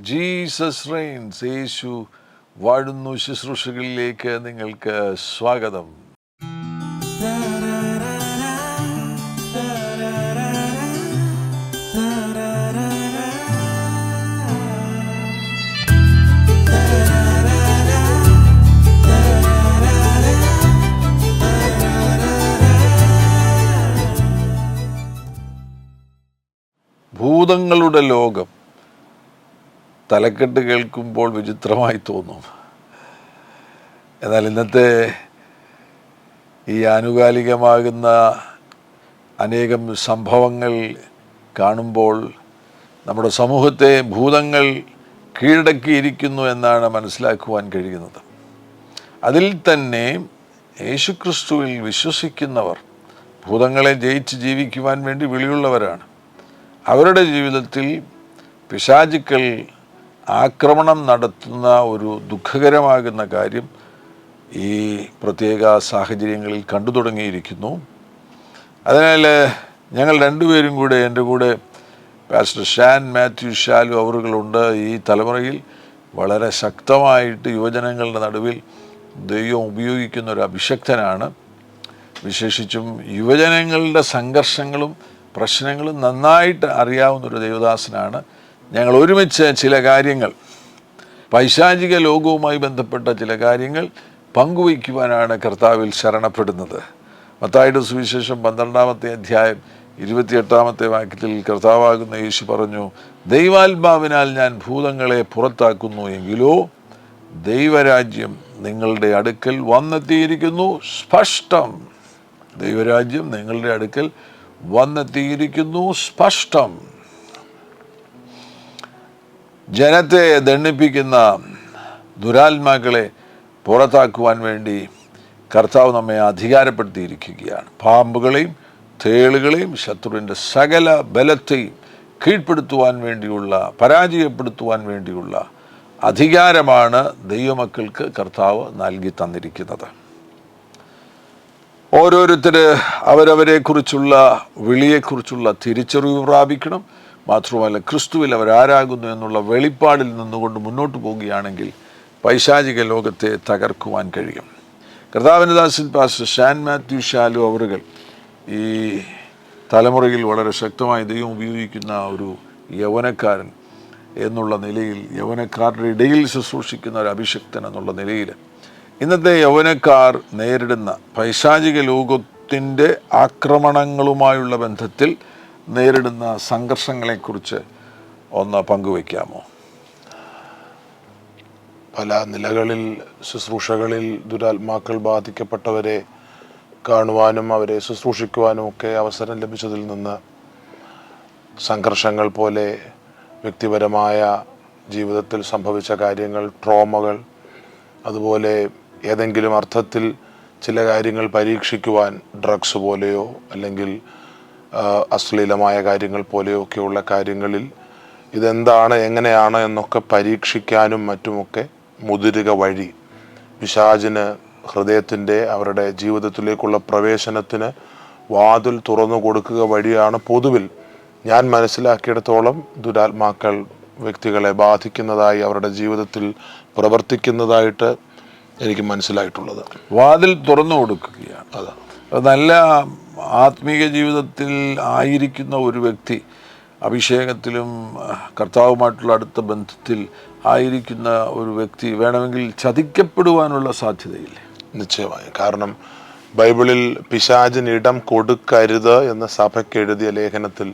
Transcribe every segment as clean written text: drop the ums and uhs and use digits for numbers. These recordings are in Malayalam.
ജീസസ് റെയിൻസ്, യേശു വാഴുന്നു ശുശ്രൂഷകളിലേക്ക് നിങ്ങൾക്ക് സ്വാഗതം. ഭൂതങ്ങളുടെ ലോകം തലക്കെട്ട് കേൾക്കുമ്പോൾ വിചിത്രമായി തോന്നും. എന്നാൽ ഇന്നത്തെ ഈ ആനുകാലികമാകുന്ന അനേകം സംഭവങ്ങൾ കാണുമ്പോൾ നമ്മുടെ സമൂഹത്തെ ഭൂതങ്ങൾ കീഴടക്കിയിരിക്കുന്നു എന്നാണ് മനസ്സിലാക്കുവാൻ കഴിയുന്നത്. അതിൽ തന്നെ യേശുക്രിസ്തുവിൽ വിശ്വസിക്കുന്നവർ ഭൂതങ്ങളെ ജയിച്ച് ജീവിക്കുവാൻ വേണ്ടി വിളിയുള്ളവരാണ്. അവരുടെ ജീവിതത്തിൽ പിശാചുക്കൾ ആക്രമണം നടത്തുന്ന ഒരു ദുഃഖകരമാകുന്ന കാര്യം ഈ പ്രത്യേക സാഹചര്യങ്ങളിൽ കണ്ടു തുടങ്ങിയിരിക്കുന്നു. അതിനാൽ ഞങ്ങൾ രണ്ടുപേരും കൂടെ, എൻ്റെ കൂടെ പാസ്റ്റർ ഷാൻ മാത്യു ഷാലു അവറുകളുണ്ട്. ഈ തലമുറയിൽ വളരെ ശക്തമായിട്ട് യുവജനങ്ങളുടെ നടുവിൽ ദൈവം ഉപയോഗിക്കുന്ന ഒരു അഭിഷക്തനാണ്. വിശേഷിച്ചും യുവജനങ്ങളുടെ സംഘർഷങ്ങളും പ്രശ്നങ്ങളും നന്നായിട്ട് അറിയാവുന്നൊരു ദൈവദാസനാണ്. ഞങ്ങൾ ഒരുമിച്ച് ചില കാര്യങ്ങൾ, പൈശാചിക ലോകവുമായി ബന്ധപ്പെട്ട ചില കാര്യങ്ങൾ പങ്കുവയ്ക്കുവാനാണ് കർത്താവിൽ ശരണപ്പെടുന്നത്. മത്തായിയുടെ സുവിശേഷം 12-ാമത്തെ അധ്യായം 28-ാമത്തെ വാക്യത്തിൽ കർത്താവാകുന്ന യേശു പറഞ്ഞു, ദൈവാത്മാവിനാൽ ഞാൻ ഭൂതങ്ങളെ പുറത്താക്കുന്നു, എങ്കിലോ ദൈവരാജ്യം നിങ്ങളുടെ അടുക്കൽ വന്നെത്തിയിരിക്കുന്നു. സ്പഷ്ടം. ദൈവരാജ്യം നിങ്ങളുടെ അടുക്കൽ വന്നെത്തിയിരിക്കുന്നു, സ്പഷ്ടം. ജനത്തെ ദണ്ഡിപ്പിക്കുന്ന ദുരാത്മാക്കളെ പുറത്താക്കുവാൻ വേണ്ടി കർത്താവ് നമ്മെ അധികാരപ്പെടുത്തിയിരിക്കുകയാണ്. പാമ്പുകളെയും തേളുകളെയും ശത്രുവിൻ്റെ സകല ബലത്തെയും കീഴ്പ്പെടുത്തുവാൻ വേണ്ടിയുള്ള, പരാജയപ്പെടുത്തുവാൻ വേണ്ടിയുള്ള അധികാരമാണ് ദൈവമക്കൾക്ക് കർത്താവ് നൽകി തന്നിരിക്കുന്നത്. ഓരോരുത്തർ അവരവരെക്കുറിച്ചുള്ള വിളിയെക്കുറിച്ചുള്ള തിരിച്ചറിവ് പ്രാപിക്കണം. മാത്രമല്ല, ക്രിസ്തുവിൽ അവരാരാകുന്നു എന്നുള്ള വെളിപ്പാടിൽ നിന്നുകൊണ്ട് മുന്നോട്ട് പോവുകയാണെങ്കിൽ പൈശാചിക ലോകത്തെ തകർക്കുവാൻ കഴിയും. കർത്താവിൻ്റെ ദാസൻ പാസ്റ്റർ ഷാൻ മാത്യു ഷാലു അവറുകൾ ഈ തലമുറയിൽ വളരെ ശക്തമായി ദൈവം ഉപയോഗിക്കുന്ന ഒരു യൗവനക്കാരൻ എന്നുള്ള നിലയിൽ, യൗവനക്കാരുടെ ഇടയിൽ ശുശ്രൂഷിക്കുന്ന ഒരു അഭിഷക്തൻ എന്നുള്ള നിലയിൽ ഇന്നത്തെ യൗവനക്കാർ നേരിടുന്ന പൈശാചിക ലോകത്തിൻ്റെ ആക്രമണങ്ങളുമായുള്ള ബന്ധത്തിൽ നേരിടുന്ന സംഘർഷങ്ങളെക്കുറിച്ച് ഒന്ന് പങ്കുവയ്ക്കാമോ? പല നിലകളിൽ ശുശ്രൂഷകളിൽ ദുരാത്മാക്കൾ ബാധിക്കപ്പെട്ടവരെ കാണുവാനും അവരെ ശുശ്രൂഷിക്കുവാനും ഒക്കെ അവസരം ലഭിച്ചതിൽ നിന്ന് സംഘർഷങ്ങൾ പോലെ വ്യക്തിപരമായ ജീവിതത്തിൽ സംഭവിച്ച കാര്യങ്ങൾ, ട്രോമകൾ, അതുപോലെ ഏതെങ്കിലും അർത്ഥത്തിൽ ചില കാര്യങ്ങൾ പരീക്ഷിക്കുവാൻ ഡ്രഗ്സ് പോലെയോ അല്ലെങ്കിൽ അശ്ലീലമായ കാര്യങ്ങൾ പോലെയോ ഒക്കെയുള്ള കാര്യങ്ങളിൽ ഇതെന്താണ്, എങ്ങനെയാണ് എന്നൊക്കെ പരീക്ഷിക്കാനും മറ്റുമൊക്കെ മുതിരുക വഴി പിശാചിന് ഹൃദയത്തിൻ്റെ, അവരുടെ ജീവിതത്തിലേക്കുള്ള പ്രവേശനത്തിന് വാതിൽ തുറന്നു കൊടുക്കുക വഴിയാണ് പൊതുവിൽ ഞാൻ മനസ്സിലാക്കിയിടത്തോളം ദുരാത്മാക്കൾ വ്യക്തികളെ ബാധിക്കുന്നതായി, അവരുടെ ജീവിതത്തിൽ പ്രവർത്തിക്കുന്നതായിട്ട് എനിക്ക് മനസ്സിലായിട്ടുള്ളത്. വാതിൽ തുറന്നു കൊടുക്കുകയാണ്. അത് നല്ല ആത്മീയ ജീവിതത്തിൽ ആയിരിക്കുന്ന ഒരു വ്യക്തി, അഭിഷേകത്തിലും കർത്താവുമായിട്ടുള്ള അടുത്ത ബന്ധത്തിൽ ആയിരിക്കുന്ന ഒരു വ്യക്തി വേണമെങ്കിൽ ചതിക്കപ്പെടുവാനുള്ള സാധ്യതയില്ലേ? നിശ്ചയമായും. കാരണം ബൈബിളിൽ പിശാചിന് ഇടം കൊടുക്കരുത് എന്ന സഭയ്ക്ക് എഴുതിയ ലേഖനത്തിൽ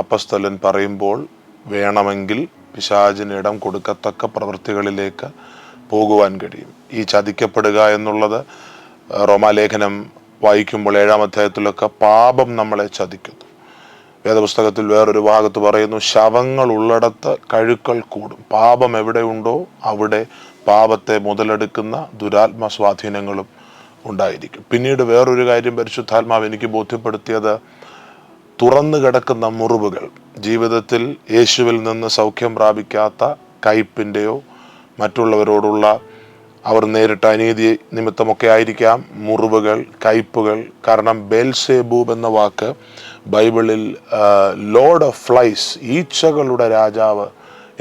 അപ്പസ്തലൻ പറയുമ്പോൾ വേണമെങ്കിൽ പിശാചിന് ഇടം കൊടുക്കത്തക്ക പ്രവൃത്തികളിലേക്ക് പോകുവാൻ കഴിയും. ഈ ചതിക്കപ്പെടുക എന്നുള്ളത് റോമാലേഖനം വായിക്കുമ്പോൾ 7-ാം അധ്യായത്തിലൊക്കെ പാപം നമ്മളെ ചതിക്കുന്നു. വേദപുസ്തകത്തിൽ വേറൊരു ഭാഗത്ത് പറയുന്നു, ശവങ്ങൾ ഉള്ളിടത്ത് കഴുക്കൾ കൂടും. പാപം എവിടെയുണ്ടോ അവിടെ പാപത്തെ മുതലെടുക്കുന്ന ദുരാത്മ സ്വാധീനങ്ങളും ഉണ്ടായിരിക്കും. പിന്നീട് വേറൊരു കാര്യം പരിശുദ്ധാത്മാവ് എനിക്ക് ബോധ്യപ്പെടുത്തിയത്, തുറന്നു കിടക്കുന്ന മുറിവുകൾ, ജീവിതത്തിൽ യേശുവിൽ നിന്ന് സൗഖ്യം പ്രാപിക്കാത്ത കയ്പിൻ്റെയോ മറ്റുള്ളവരോടുള്ള അവർ നേരിട്ട അനീതി നിമിത്തമൊക്കെ ആയിരിക്കാം മുറിവുകൾ, കയ്പുകൾ. കാരണം ബേൽസെബൂബ് എന്ന വാക്ക് ബൈബിളിൽ ലോർഡ് ഓഫ് ഫ്ലൈസ്, ഈച്ചകളുടെ രാജാവ്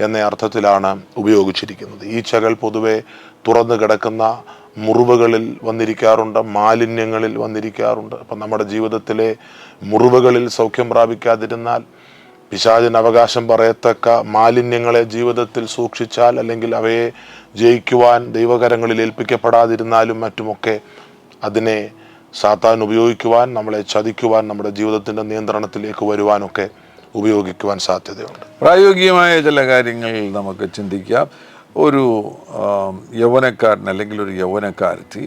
എന്ന അർത്ഥത്തിലാണ് ഉപയോഗിച്ചിരിക്കുന്നത്. ഈച്ചകൾ പൊതുവെ തുറന്നു കിടക്കുന്ന മുറിവുകളിൽ വന്നിരിക്കാറുണ്ട്, മാലിന്യങ്ങളിൽ വന്നിരിക്കാറുണ്ട്. അപ്പം നമ്മുടെ ജീവിതത്തിലെ മുറിവുകളിൽ സൗഖ്യം പ്രാപിക്കാതിരുന്നാൽ, പിശാചിന് അവകാശം പറയത്തക്ക മാലിന്യങ്ങളെ ജീവിതത്തിൽ സൂക്ഷിച്ചാൽ, അല്ലെങ്കിൽ അവയെ ജയിക്കുവാൻ ദൈവകരങ്ങളിൽ ഏൽപ്പിക്കപ്പെടാതിരുന്നാലും മറ്റുമൊക്കെ അതിനെ സാത്താൻ ഉപയോഗിക്കുവാൻ, നമ്മളെ ചതിക്കുവാൻ, നമ്മുടെ ജീവിതത്തിൻ്റെ നിയന്ത്രണത്തിലേക്ക് വരുവാനൊക്കെ ഉപയോഗിക്കുവാൻ സാധ്യതയുണ്ട്. പ്രായോഗികമായ ചില കാര്യങ്ങൾ നമുക്ക് ചിന്തിക്കാം. ഒരു യൗവനക്കാരൻ അല്ലെങ്കിൽ ഒരു യൗവനക്കാരത്തി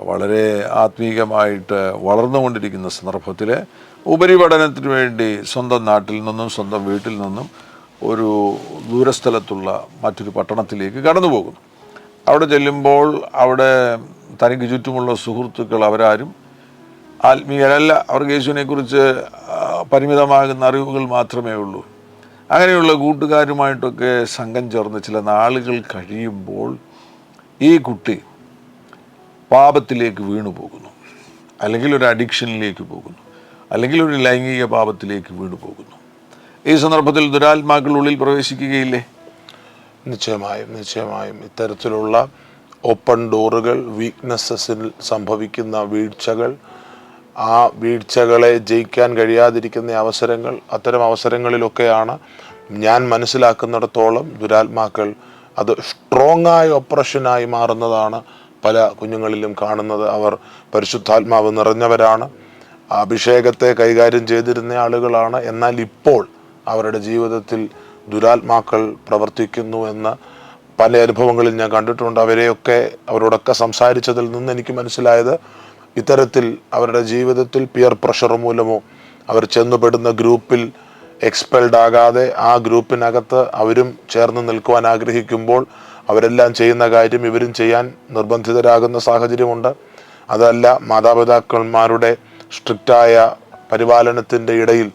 വളരെ ആത്മീകമായിട്ട് വളർന്നുകൊണ്ടിരിക്കുന്ന സന്ദർഭത്തിൽ ഉപരിപഠനത്തിന് വേണ്ടി സ്വന്തം നാട്ടിൽ നിന്നും സ്വന്തം വീട്ടിൽ നിന്നും ഒരു ദൂരസ്ഥലത്തുള്ള മറ്റൊരു പട്ടണത്തിലേക്ക് കടന്നു പോകുന്നു. അവിടെ ചെല്ലുമ്പോൾ അവിടെ തനിക്ക് ചുറ്റുമുള്ള സുഹൃത്തുക്കൾ അവരാരും ആത്മീയരല്ല. അവർക്ക് യേശുവിനെക്കുറിച്ച് പരിമിതമാകുന്ന അറിവുകൾ മാത്രമേ ഉള്ളൂ. അങ്ങനെയുള്ള കൂട്ടുകാരുമായിട്ടൊക്കെ സംഘം ചേർന്ന് ചില നാളുകൾ കഴിയുമ്പോൾ ഈ കുട്ടി പാപത്തിലേക്ക് വീണു പോകുന്നു, അല്ലെങ്കിൽ ഒരു അഡിക്ഷനിലേക്ക് പോകുന്നു, അല്ലെങ്കിൽ ഒരു ലൈംഗിക പാപത്തിലേക്ക് വീണു പോകുന്നു. ഈ സന്ദർഭത്തിൽ ദുരാത്മാക്കൾ ഉള്ളിൽ പ്രവേശിക്കുകയില്ലേ? നിശ്ചയമായും ഇത്തരത്തിലുള്ള ഓപ്പൺ ഡോറുകൾ, വീക്ക്നെസ്സസിൽ സംഭവിക്കുന്ന വീഴ്ചകൾ, ആ വീഴ്ചകളെ ജയിക്കാൻ കഴിയാതിരിക്കുന്ന അവസരങ്ങൾ, അത്തരം അവസരങ്ങളിലൊക്കെയാണ് ഞാൻ മനസ്സിലാക്കുന്നിടത്തോളം ദുരാത്മാക്കൾ അത് സ്ട്രോങ് ആയ ഓപ്പറേഷനായി മാറുന്നതാണ് പല കുഞ്ഞുങ്ങളിലും കാണുന്നത്. അവർ പരിശുദ്ധാത്മാവ് നിറഞ്ഞവരാണ്, അഭിഷേകത്തെ കൈകാര്യം ചെയ്തിരുന്ന ആളുകളാണ്. എന്നാൽ ഇപ്പോൾ അവരുടെ ജീവിതത്തിൽ ദുരാത്മാക്കൾ പ്രവർത്തിക്കുന്നു എന്ന് പല അനുഭവങ്ങളിൽ ഞാൻ കണ്ടിട്ടുണ്ട്. അവരോടൊക്കെ സംസാരിച്ചതിൽ നിന്ന് എനിക്ക് മനസ്സിലായത്, ഇത്തരത്തിൽ അവരുടെ ജീവിതത്തിൽ പിയർ പ്രഷർ മൂലമോ അവർ ചെന്നുപെടുന്ന ഗ്രൂപ്പിൽ എക്സ്പെൽഡ് ആകാതെ ആ ഗ്രൂപ്പിനകത്ത് അവരും ചേർന്ന് നിൽക്കുവാൻ ആഗ്രഹിക്കുമ്പോൾ അവരെല്ലാം ചെയ്യുന്ന കാര്യം ഇവരും ചെയ്യാൻ നിർബന്ധിതരാകുന്ന സാഹചര്യമുണ്ട്. അതല്ല, മാതാപിതാക്കന്മാരുടെ സ്ട്രിക്റ്റായ പരിപാലനത്തിൻ്റെ ഇടയിൽ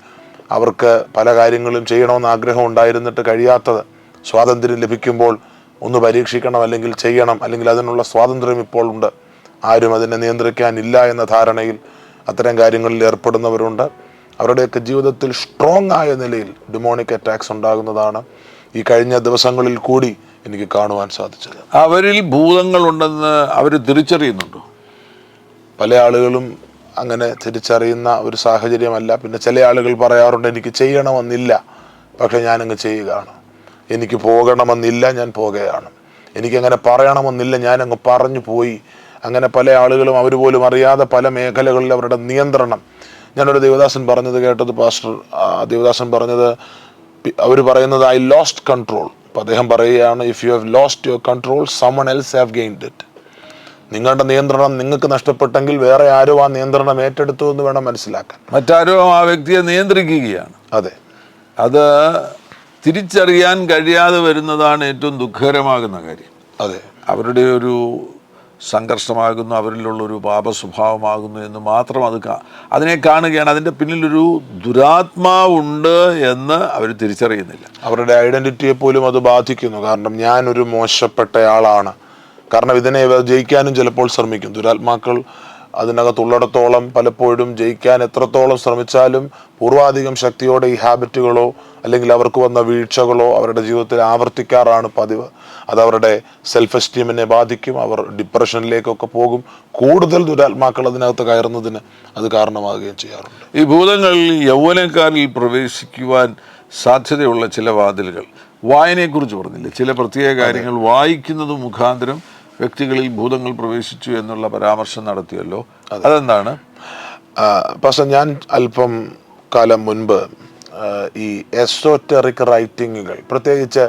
അവർക്ക് പല കാര്യങ്ങളും ചെയ്യണമെന്ന് ആഗ്രഹം ഉണ്ടായിരുന്നിട്ട് കഴിയാത്തത് സ്വാതന്ത്ര്യം ലഭിക്കുമ്പോൾ ഒന്ന് പരീക്ഷിക്കണം, അല്ലെങ്കിൽ ചെയ്യണം, അല്ലെങ്കിൽ അതിനുള്ള സ്വാതന്ത്ര്യം ഇപ്പോൾ ഉണ്ട്, ആരും അതിനെ നിയന്ത്രിക്കാനില്ല എന്ന ധാരണയിൽ അത്തരം കാര്യങ്ങളിൽ ഏർപ്പെടുന്നവരുണ്ട്. അവരുടെയൊക്കെ ജീവിതത്തിൽ സ്ട്രോങ് ആയ നിലയിൽ ഡിമോണിക് അറ്റാക്സ് ഉണ്ടാകുന്നതാണ് ഈ കഴിഞ്ഞ ദിവസങ്ങളിൽ കൂടി എനിക്ക് കാണുവാൻ സാധിച്ചത്. അവരിൽ ഭൂതങ്ങളുണ്ടെന്ന് അവർ തിരിച്ചറിയുന്നുണ്ടോ? പല ആളുകളും അങ്ങനെ തിരിച്ചറിയുന്ന ഒരു സാഹചര്യമല്ല. പിന്നെ ചില ആളുകൾ പറയാറുണ്ട്, എനിക്ക് ചെയ്യണമെന്നില്ല, പക്ഷെ ഞാനങ്ങ് ചെയ്യുകയാണ്. എനിക്ക് പോകണമെന്നില്ല, ഞാൻ പോകുകയാണ്. എനിക്കങ്ങനെ പറയണമെന്നില്ല, ഞാനങ്ങ് പറഞ്ഞു പോയി. അങ്ങനെ പല ആളുകളും അവർ പോലും അറിയാതെ പല മേഖലകളിൽ അവരുടെ നിയന്ത്രണം. ഞാനൊരു ദേവദാസൻ പറഞ്ഞത് കേട്ടത്, പാസ്റ്റർ ദേവദാസൻ പറഞ്ഞത്, അവർ പറയുന്നത് ഐ ലോസ്റ്റ് കൺട്രോൾ. അപ്പം അദ്ദേഹം പറയുകയാണ്, if you have lost your control someone else have gained it. നിങ്ങളുടെ നിയന്ത്രണം നിങ്ങൾക്ക് നഷ്ടപ്പെട്ടെങ്കിൽ വേറെ ആരോ ആ നിയന്ത്രണം ഏറ്റെടുത്തു എന്ന് വേണം മനസ്സിലാക്കാൻ. മറ്റാരോ ആ വ്യക്തിയെ നിയന്ത്രിക്കുകയാണ്. അതെ, അത് തിരിച്ചറിയാൻ കഴിയാതെ വരുന്നതാണ് ഏറ്റവും ദുഃഖകരമാകുന്ന കാര്യം. അതെ, അവരുടെ ഒരു സംഘർഷമാകുന്നു, അവരിലുള്ളൊരു പാപ സ്വഭാവമാകുന്നു എന്ന് മാത്രം അതിനെ കാണുകയാണ്. അതിൻ്റെ പിന്നിലൊരു ദുരാത്മാവുണ്ട് എന്ന് അവർ തിരിച്ചറിയുന്നില്ല. അവരുടെ ഐഡന്റിറ്റിയെ പോലും അത് ബാധിക്കുന്നു. കാരണം ഞാനൊരു മോശപ്പെട്ടയാളാണ്. കാരണം ഇതിനെ ജയിക്കാനും ചിലപ്പോൾ ശ്രമിക്കും ദുരാത്മാക്കൾ. അതിനകത്തുള്ളിടത്തോളം പലപ്പോഴും ജയിക്കാൻ എത്രത്തോളം ശ്രമിച്ചാലും പൂർവാധികം ശക്തിയോടെ ഈ ഹാബിറ്റുകളോ അല്ലെങ്കിൽ അവർക്ക് വന്ന വീഴ്ചകളോ അവരുടെ ജീവിതത്തിൽ ആവർത്തിക്കാറാണ് പതിവ്. അതവരുടെ സെൽഫ് എസ്റ്റീമിനെ ബാധിക്കും. അവർ ഡിപ്രഷനിലേക്കൊക്കെ പോകും. കൂടുതൽ ദുരാത്മാക്കൾ അതിനകത്ത് കയറുന്നതിന് അത് കാരണമാകുകയും ചെയ്യാറുണ്ട്. ഈ ഭൂതങ്ങൾ യൗവനക്കാരിൽ പ്രവേശിക്കുവാൻ സാധ്യതയുള്ള ചില വാതിലുകൾ, വായനയെക്കുറിച്ച് പറഞ്ഞില്ലേ, ചില പ്രത്യേക കാര്യങ്ങൾ വായിക്കുന്നത് മുഖാന്തരം വ്യക്തികളിൽ ഭൂതങ്ങൾ പ്രവേശിച്ചു എന്നുള്ള പരാമർശം നടത്തിയല്ലോ, അതെന്താണ്? പക്ഷെ ഞാൻ അല്പം കാലം മുൻപ് ഈ എസോറ്ററിക് റൈറ്റിങ്ങുകൾ, പ്രത്യേകിച്ച്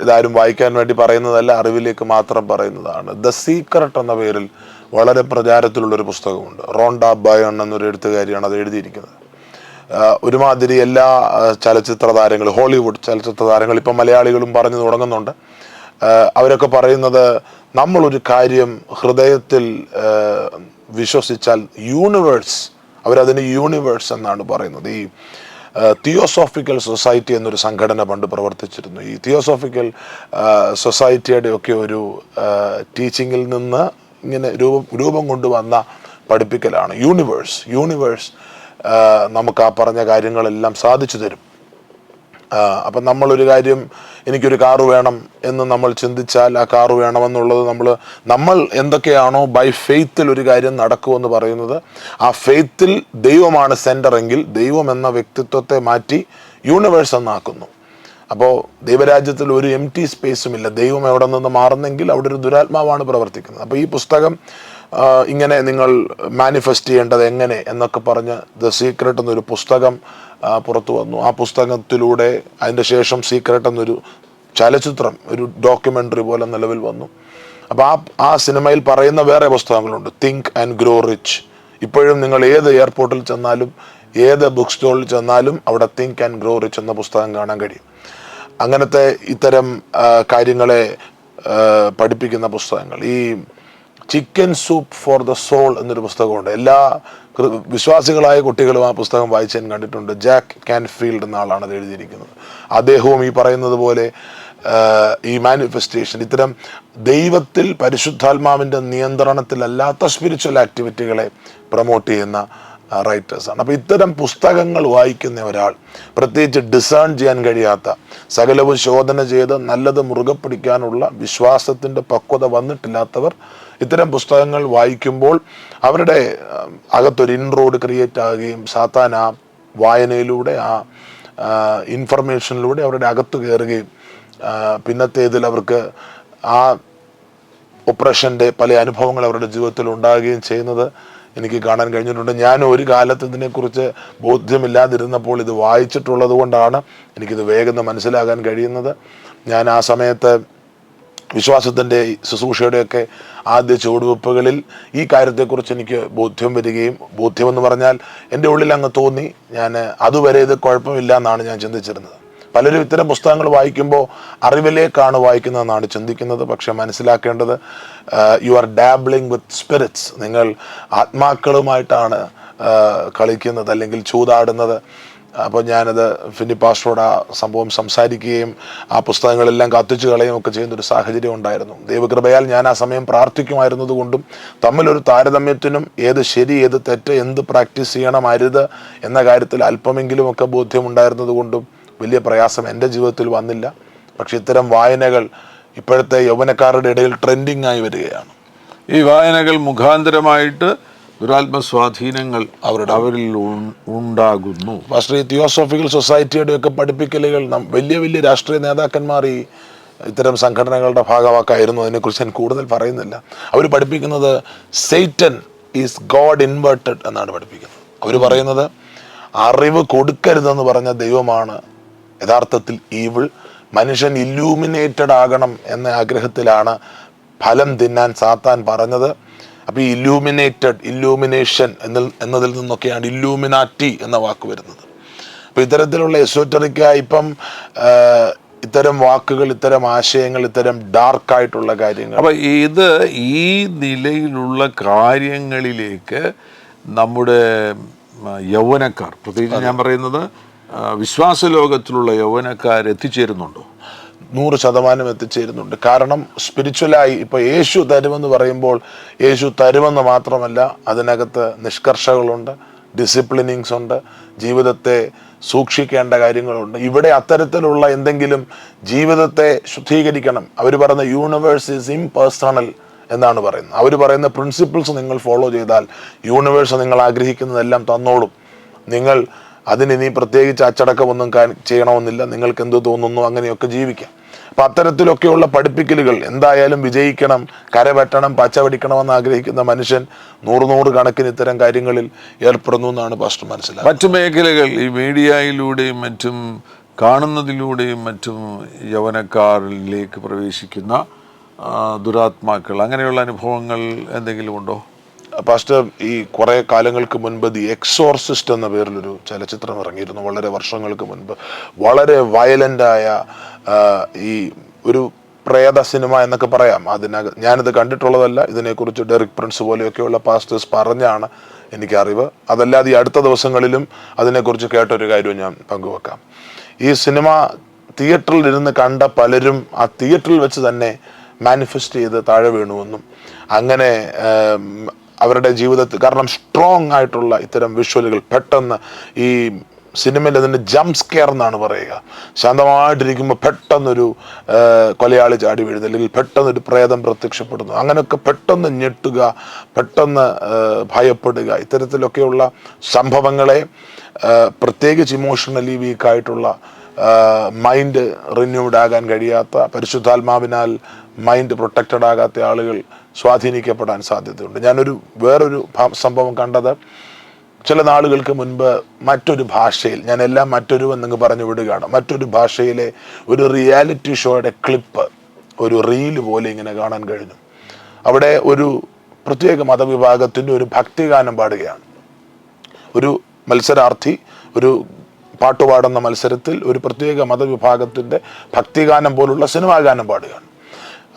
ഇതാരും വായിക്കാൻ വേണ്ടി പറയുന്നതല്ല, അറിവിലേക്ക് മാത്രം പറയുന്നതാണ്. ദ സീക്രട്ട് എന്ന പേരിൽ വളരെ പ്രചാരത്തിലുള്ളൊരു പുസ്തകമുണ്ട്. റോണ്ട ബയോൺ എന്നൊരു എഴുത്തുകാരിയാണ് അത് എഴുതിയിരിക്കുന്നത്. ഒരുമാതിരി എല്ലാ ചലച്ചിത്ര താരങ്ങളും, ഹോളിവുഡ് ചലച്ചിത്ര താരങ്ങൾ, ഇപ്പം മലയാളികളും പറഞ്ഞു തുടങ്ങുന്നുണ്ട്. അവരൊക്കെ പറയുന്നത്, നമ്മളൊരു കാര്യം ഹൃദയത്തിൽ വിശ്വസിച്ചാൽ യൂണിവേഴ്സ്, അവരതിന് യൂണിവേഴ്സ് എന്നാണ് പറയുന്നത്. ഈ തിയോസോഫിക്കൽ സൊസൈറ്റി എന്നൊരു സംഘടന പണ്ട് പ്രവർത്തിച്ചിരുന്നു. ഈ തിയോസോഫിക്കൽ സൊസൈറ്റിയുടെ ഒക്കെ ഒരു ടീച്ചിങ്ങിൽ നിന്ന് ഇങ്ങനെ രൂപം കൊണ്ടുവന്ന പഠിപ്പിക്കലാണ് യൂണിവേഴ്സ് നമുക്ക് ആ പറഞ്ഞ കാര്യങ്ങളെല്ലാം സാധിച്ചു തരും. അപ്പം നമ്മളൊരു കാര്യം, എനിക്കൊരു കാറ് വേണം എന്ന് നമ്മൾ ചിന്തിച്ചാൽ ആ കാറ് വേണമെന്നുള്ളത് നമ്മൾ എന്തൊക്കെയാണോ ബൈ ഫെയ്ത്തിൽ ഒരു കാര്യം നടക്കുമെന്ന് പറയുന്നത്, ആ ഫെയ്ത്തിൽ ദൈവമാണ് സെൻറ്റർ എങ്കിൽ ദൈവം എന്ന വ്യക്തിത്വത്തെ മാറ്റി യൂണിവേഴ്സ് എന്നാക്കുന്നു. അപ്പോൾ ദൈവരാജ്യത്തിൽ ഒരു എം ടി സ്പേസും ഇല്ല. ദൈവം എവിടെ നിന്ന് മാറുന്നെങ്കിൽ അവിടെ ഒരു ദുരാത്മാവാണ് പ്രവർത്തിക്കുന്നത്. അപ്പോൾ ഈ പുസ്തകം ഇങ്ങനെ നിങ്ങൾ മാനിഫെസ്റ്റ് ചെയ്യേണ്ടത് എങ്ങനെ എന്നൊക്കെ പറഞ്ഞ് ദ സീക്രട്ട് എന്നൊരു പുസ്തകം പുറത്തു വന്നു. ആ പുസ്തകത്തിലൂടെ അതിൻ്റെ ശേഷം സീക്രട്ട് എന്നൊരു ചലച്ചിത്രം, ഒരു ഡോക്യുമെൻ്ററി പോലെ നിലവിൽ വന്നു. അപ്പോൾ ആ സിനിമയിൽ പറയുന്ന വേറെ പുസ്തകങ്ങളുണ്ട്. Think and grow rich. ഇപ്പോഴും നിങ്ങൾ ഏത് എയർപോർട്ടിൽ ചെന്നാലും ഏത് ബുക്ക് സ്റ്റോളിൽ ചെന്നാലും അവിടെ തിങ്ക് ആൻഡ് ഗ്രോ റിച്ച് എന്ന പുസ്തകം കാണാൻ കഴിയും. അങ്ങനത്തെ ഇത്തരം കാര്യങ്ങളെ പഠിപ്പിക്കുന്ന പുസ്തകങ്ങൾ. ഈ chicken soup for the soul എന്നൊരു പുസ്തകമുണ്ട്. എല്ലാ വിശ്വാസികളായ കുട്ടികളും ആ പുസ്തകം വായിച്ച് ഞാൻ കണ്ടിട്ടുണ്ട്. ജാക്ക് കാൻഫീൽഡ് എന്ന ആളാണ് അത് എഴുതിയിരിക്കുന്നത്. അദ്ദേഹവും ഈ പറയുന്നത് പോലെ ഈ മാനിഫെസ്റ്റേഷൻ, ഇത്തരം ദൈവത്തിൽ പരിശുദ്ധാത്മാവിൻ്റെ നിയന്ത്രണത്തിലല്ലാത്ത സ്പിരിച്വൽ ആക്ടിവിറ്റികളെ പ്രൊമോട്ട് ചെയ്യുന്ന റൈറ്റേഴ്സാണ്. അപ്പോൾ ഇത്തരം പുസ്തകങ്ങൾ വായിക്കുന്ന ഒരാൾ, പ്രത്യേകിച്ച് ഡിസേൺ ചെയ്യാൻ കഴിയാത്ത, സകലവും ശോധന ചെയ്ത് നല്ലത് മുറുകെ പിടിക്കാനുള്ള വിശ്വാസത്തിൻ്റെ പക്വത വന്നിട്ടില്ലാത്തവർ ഇത്തരം പുസ്തകങ്ങൾ വായിക്കുമ്പോൾ അവരുടെ അകത്തൊരു ഇൻറോഡ് ക്രിയേറ്റ് ആകുകയും സാത്താൻ ആ വായനയിലൂടെ, ആ ഇൻഫർമേഷനിലൂടെ അവരുടെ അകത്ത് കയറുകയും പിന്നത്തേതിൽ അവർക്ക് ആ ഒപ്രഷൻ്റെ പല അനുഭവങ്ങൾ അവരുടെ ജീവിതത്തിൽ ഉണ്ടാകുകയും ചെയ്യുന്നത് എനിക്ക് കാണാൻ കഴിഞ്ഞിട്ടുണ്ട്. ഞാൻ ഒരു കാലത്ത് ഇതിനെക്കുറിച്ച് ബോധ്യമില്ലാതിരുന്നപ്പോൾ ഇത് വായിച്ചിട്ടുള്ളത് കൊണ്ടാണ് എനിക്കിത് വേഗം മനസ്സിലാകാൻ കഴിയുന്നത്. ഞാൻ ആ സമയത്ത് വിശ്വാസത്തിൻ്റെ ശുശ്രൂഷയുടെയൊക്കെ ആദ്യ ചുവടുവെപ്പുകളിൽ ഈ കാര്യത്തെക്കുറിച്ച് എനിക്ക് ബോധ്യം വരികയും, ബോധ്യമെന്ന് പറഞ്ഞാൽ എൻ്റെ ഉള്ളിൽ അങ്ങ് തോന്നി, ഞാൻ അതുവരെ ഇത് കുഴപ്പമില്ല എന്നാണ് ഞാൻ ചിന്തിച്ചിരുന്നത്. പലരും ഇത്തരം പുസ്തകങ്ങൾ വായിക്കുമ്പോൾ അറിവിലേക്കാണ് വായിക്കുന്നതെന്നാണ് ചിന്തിക്കുന്നത്. പക്ഷെ മനസ്സിലാക്കേണ്ടത്, യു ആർ ഡാബ്ലിങ് വിത്ത് സ്പിരിറ്റ്സ്. നിങ്ങൾ ആത്മാക്കളുമായിട്ടാണ് കളിക്കുന്നത് അല്ലെങ്കിൽ ചൂതാടുന്നത്. അപ്പോൾ ഞാനത് ഫിന്നി പാസ്റ്ററോട് ആ സംഭവം സംസാരിക്കുകയും ആ പുസ്തകങ്ങളെല്ലാം കത്തിച്ചു കളയുകയും ഒക്കെ ചെയ്യുന്നൊരു സാഹചര്യം ഉണ്ടായിരുന്നു. ദൈവകൃപയാൽ ഞാൻ ആ സമയം പ്രാർത്ഥിക്കുമായിരുന്നത് കൊണ്ടും തമ്മിലൊരു താരതമ്യത്തിനും ഏത് ശരി ഏത് തെറ്റ്, എന്ത് പ്രാക്ടീസ് ചെയ്യണം അരുത് എന്ന കാര്യത്തിൽ അല്പമെങ്കിലും ഒക്കെ ബോധ്യമുണ്ടായിരുന്നത് കൊണ്ടും വലിയ പ്രയാസം എൻ്റെ ജീവിതത്തിൽ വന്നില്ല. പക്ഷെ ഇത്തരം വായനകൾ ഇപ്പോഴത്തെ യൗവനക്കാരുടെ ഇടയിൽ ട്രെൻഡിങ് ആയി വരികയാണ്. ഈ വായനകൾ മുഖാന്തരമായിട്ട് ദുരാത്മസ്വാധീനങ്ങൾ അവരിൽ ഉണ്ടാകുന്നു. പക്ഷേ തിയോസോഫിക്കൽ സൊസൈറ്റിയുടെ ഒക്കെ പഠിപ്പിക്കലുകൾ വലിയ വലിയ രാഷ്ട്രീയ നേതാക്കന്മാർ ഈ ഇത്തരം സംഘടനകളുടെ ഭാഗമാക്കായിരുന്നു. അതിനെക്കുറിച്ച് ഞാൻ കൂടുതൽ പറയുന്നില്ല. അവർ പഠിപ്പിക്കുന്നത് സെയ്റ്റൻ ഈസ് ഗോഡ് ഇൻവേർട്ടഡ് എന്നാണ് പഠിപ്പിക്കുന്നത്. അവർ പറയുന്നത് അറിവ് കൊടുക്കരുതെന്ന് പറഞ്ഞ ദൈവമാണ് യഥാർത്ഥത്തിൽ ഈവിൾ. മനുഷ്യൻ ഇല്ലൂമിനേറ്റഡ് ആകണം എന്ന ആഗ്രഹത്തിലാണ് ഫലം തിന്നാൻ സാത്താൻ പറഞ്ഞത്. അപ്പോൾ ഈ ഇല്ലൂമിനേഷൻ എന്നതിൽ നിന്നൊക്കെയാണ് ഇല്ലൂമിനാറ്റി എന്ന വാക്ക് വരുന്നത്. അപ്പോൾ ഇത്തരത്തിലുള്ള എസോറ്ററിക്കായി ഇപ്പം ഇത്തരം വാക്കുകൾ, ഇത്തരം ആശയങ്ങൾ, ഇത്തരം ഡാർക്കായിട്ടുള്ള കാര്യങ്ങൾ, അപ്പോൾ ഇത് ഈ നിലയിലുള്ള കാര്യങ്ങളിലേക്ക് നമ്മുടെ യൗവനക്കാർ, പ്രത്യേകിച്ച് ഞാൻ പറയുന്നത് വിശ്വാസ ലോകത്തിലുള്ള യൗവനക്കാർ എത്തിച്ചേരുന്നുണ്ടോ? 100% എത്തിച്ചേരുന്നുണ്ട്. കാരണം സ്പിരിച്വലായി ഇപ്പോൾ യേശു തരുമെന്ന് പറയുമ്പോൾ യേശു തരുമെന്ന് മാത്രമല്ല, അതിനകത്ത് നിഷ്കർഷകളുണ്ട്, ഡിസിപ്ലിനിങ്സ് ഉണ്ട്, ജീവിതത്തെ സൂക്ഷിക്കേണ്ട കാര്യങ്ങളുണ്ട്. ഇവിടെ അത്തരത്തിലുള്ള എന്തെങ്കിലും ജീവിതത്തെ ശുദ്ധീകരിക്കണം. അവർ പറയുന്ന യൂണിവേഴ്സ് ഈസ് ഇംപേഴ്സണൽ എന്നാണ് പറയുന്നത്. അവർ പറയുന്ന പ്രിൻസിപ്പിൾസ് നിങ്ങൾ ഫോളോ ചെയ്താൽ യൂണിവേഴ്സ് നിങ്ങൾ ആഗ്രഹിക്കുന്നതെല്ലാം തന്നോളും. നിങ്ങൾ അതിനി പ്രത്യേകിച്ച് അച്ചടക്കമൊന്നും ചെയ്യണമെന്നില്ല, നിങ്ങൾക്ക് എന്ത് തോന്നുന്നു അങ്ങനെയൊക്കെ ജീവിക്കാം. അപ്പം അത്തരത്തിലൊക്കെയുള്ള പഠിപ്പിക്കലുകൾ എന്തായാലും വിജയിക്കണം, കരവെട്ടണം, പച്ചവടിക്കണമെന്ന് ആഗ്രഹിക്കുന്ന മനുഷ്യൻ 100 കണക്കിന് ഇത്തരം കാര്യങ്ങളിൽ ഏർപ്പെടുന്നു എന്നാണ് പാസ്റ്റർ മനസ്സിലാക്കുന്നത്. മറ്റു മേഖലകൾ ഈ മീഡിയയിലൂടെയും മറ്റും കാണുന്നതിലൂടെയും മറ്റും യൗവനക്കാരിലേക്ക് പ്രവേശിക്കുന്ന ദുരാത്മാക്കൾ, അങ്ങനെയുള്ള അനുഭവങ്ങൾ എന്തെങ്കിലും ഉണ്ടോ? പാസ്റ്റർ, ഈ കുറേ കാലങ്ങൾക്ക് മുൻപ് ദി എക്സോർസിസ്റ്റ് എന്ന പേരിലൊരു ചലച്ചിത്രം ഇറങ്ങിയിരുന്നു. വളരെ വർഷങ്ങൾക്ക് മുൻപ് വളരെ വയലൻ്റായ ഈ ഒരു പ്രേത സിനിമ എന്നൊക്കെ പറയാം. ഞാനിത് കണ്ടിട്ടുള്ളതല്ല. ഇതിനെക്കുറിച്ച് ഡെറിക് പ്രിൻസ് പോലെയൊക്കെയുള്ള പാസ്റ്റേഴ്സ് പറഞ്ഞാണ് എനിക്കറിവ്. അതല്ലാതെ ഈ അടുത്ത ദിവസങ്ങളിലും അതിനെക്കുറിച്ച് കേട്ടൊരു കാര്യവും ഞാൻ പങ്കുവെക്കാം. ഈ സിനിമ തിയേറ്ററിൽ ഇരുന്ന് കണ്ട പലരും ആ തിയേറ്ററിൽ വെച്ച് തന്നെ മാനിഫെസ്റ്റ് ചെയ്ത് താഴെ വീണുവെന്നും, അങ്ങനെ അവരുടെ ജീവിതത്തിൽ, കാരണം സ്ട്രോങ് ആയിട്ടുള്ള ഇത്തരം വിഷ്വലുകൾ പെട്ടെന്ന് ഈ സിനിമയിൽ അതിൻ്റെ ജംപ് സ്കെയർ എന്നാണ് പറയുക. ശാന്തമായിട്ടിരിക്കുമ്പോൾ പെട്ടെന്നൊരു കൊലയാളി ചാടി വീഴുന്നു, അല്ലെങ്കിൽ പെട്ടെന്നൊരു പ്രേതം പ്രത്യക്ഷപ്പെടുന്നു, അങ്ങനെയൊക്കെ പെട്ടെന്ന് ഞെട്ടുക, പെട്ടെന്ന് ഭയപ്പെടുക, ഇത്തരത്തിലൊക്കെയുള്ള സംഭവങ്ങളെ പ്രത്യേകിച്ച് ഇമോഷണലി വീക്കായിട്ടുള്ള മൈൻഡ് റിന്യൂഡ് ആകാൻ കഴിയാത്ത, പരിശുദ്ധാത്മാവിനാൽ മൈൻഡ് പ്രൊട്ടക്റ്റഡ് ആകാത്ത ആളുകൾ സ്വാധീനിക്കപ്പെടാൻ സാധ്യതയുണ്ട്. ഞാനൊരു വേറൊരു സംഭവം കണ്ടത്, ചില നാളുകൾക്ക് മുൻപ് മറ്റൊരു ഭാഷയിൽ, ഞാൻ എല്ലാം മറ്റൊരു എന്നങ്ങ് പറഞ്ഞു വിടുകയാണ്, മറ്റൊരു ഭാഷയിലെ ഒരു റിയാലിറ്റി ഷോയുടെ ക്ലിപ്പ്, ഒരു റീല് പോലെ ഇങ്ങനെ കാണാൻ കഴിഞ്ഞു. അവിടെ ഒരു പ്രത്യേക മതവിഭാഗത്തിൻ്റെ ഒരു ഭക്തിഗാനം പാടുകയാണ്. ഒരു മത്സരാർത്ഥി ഒരു പാട്ടുപാടുന്ന മത്സരത്തിൽ ഒരു പ്രത്യേക മതവിഭാഗത്തിൻ്റെ ഭക്തിഗാനം പോലുള്ള സിനിമാ ഗാനം പാടുകയാണ്.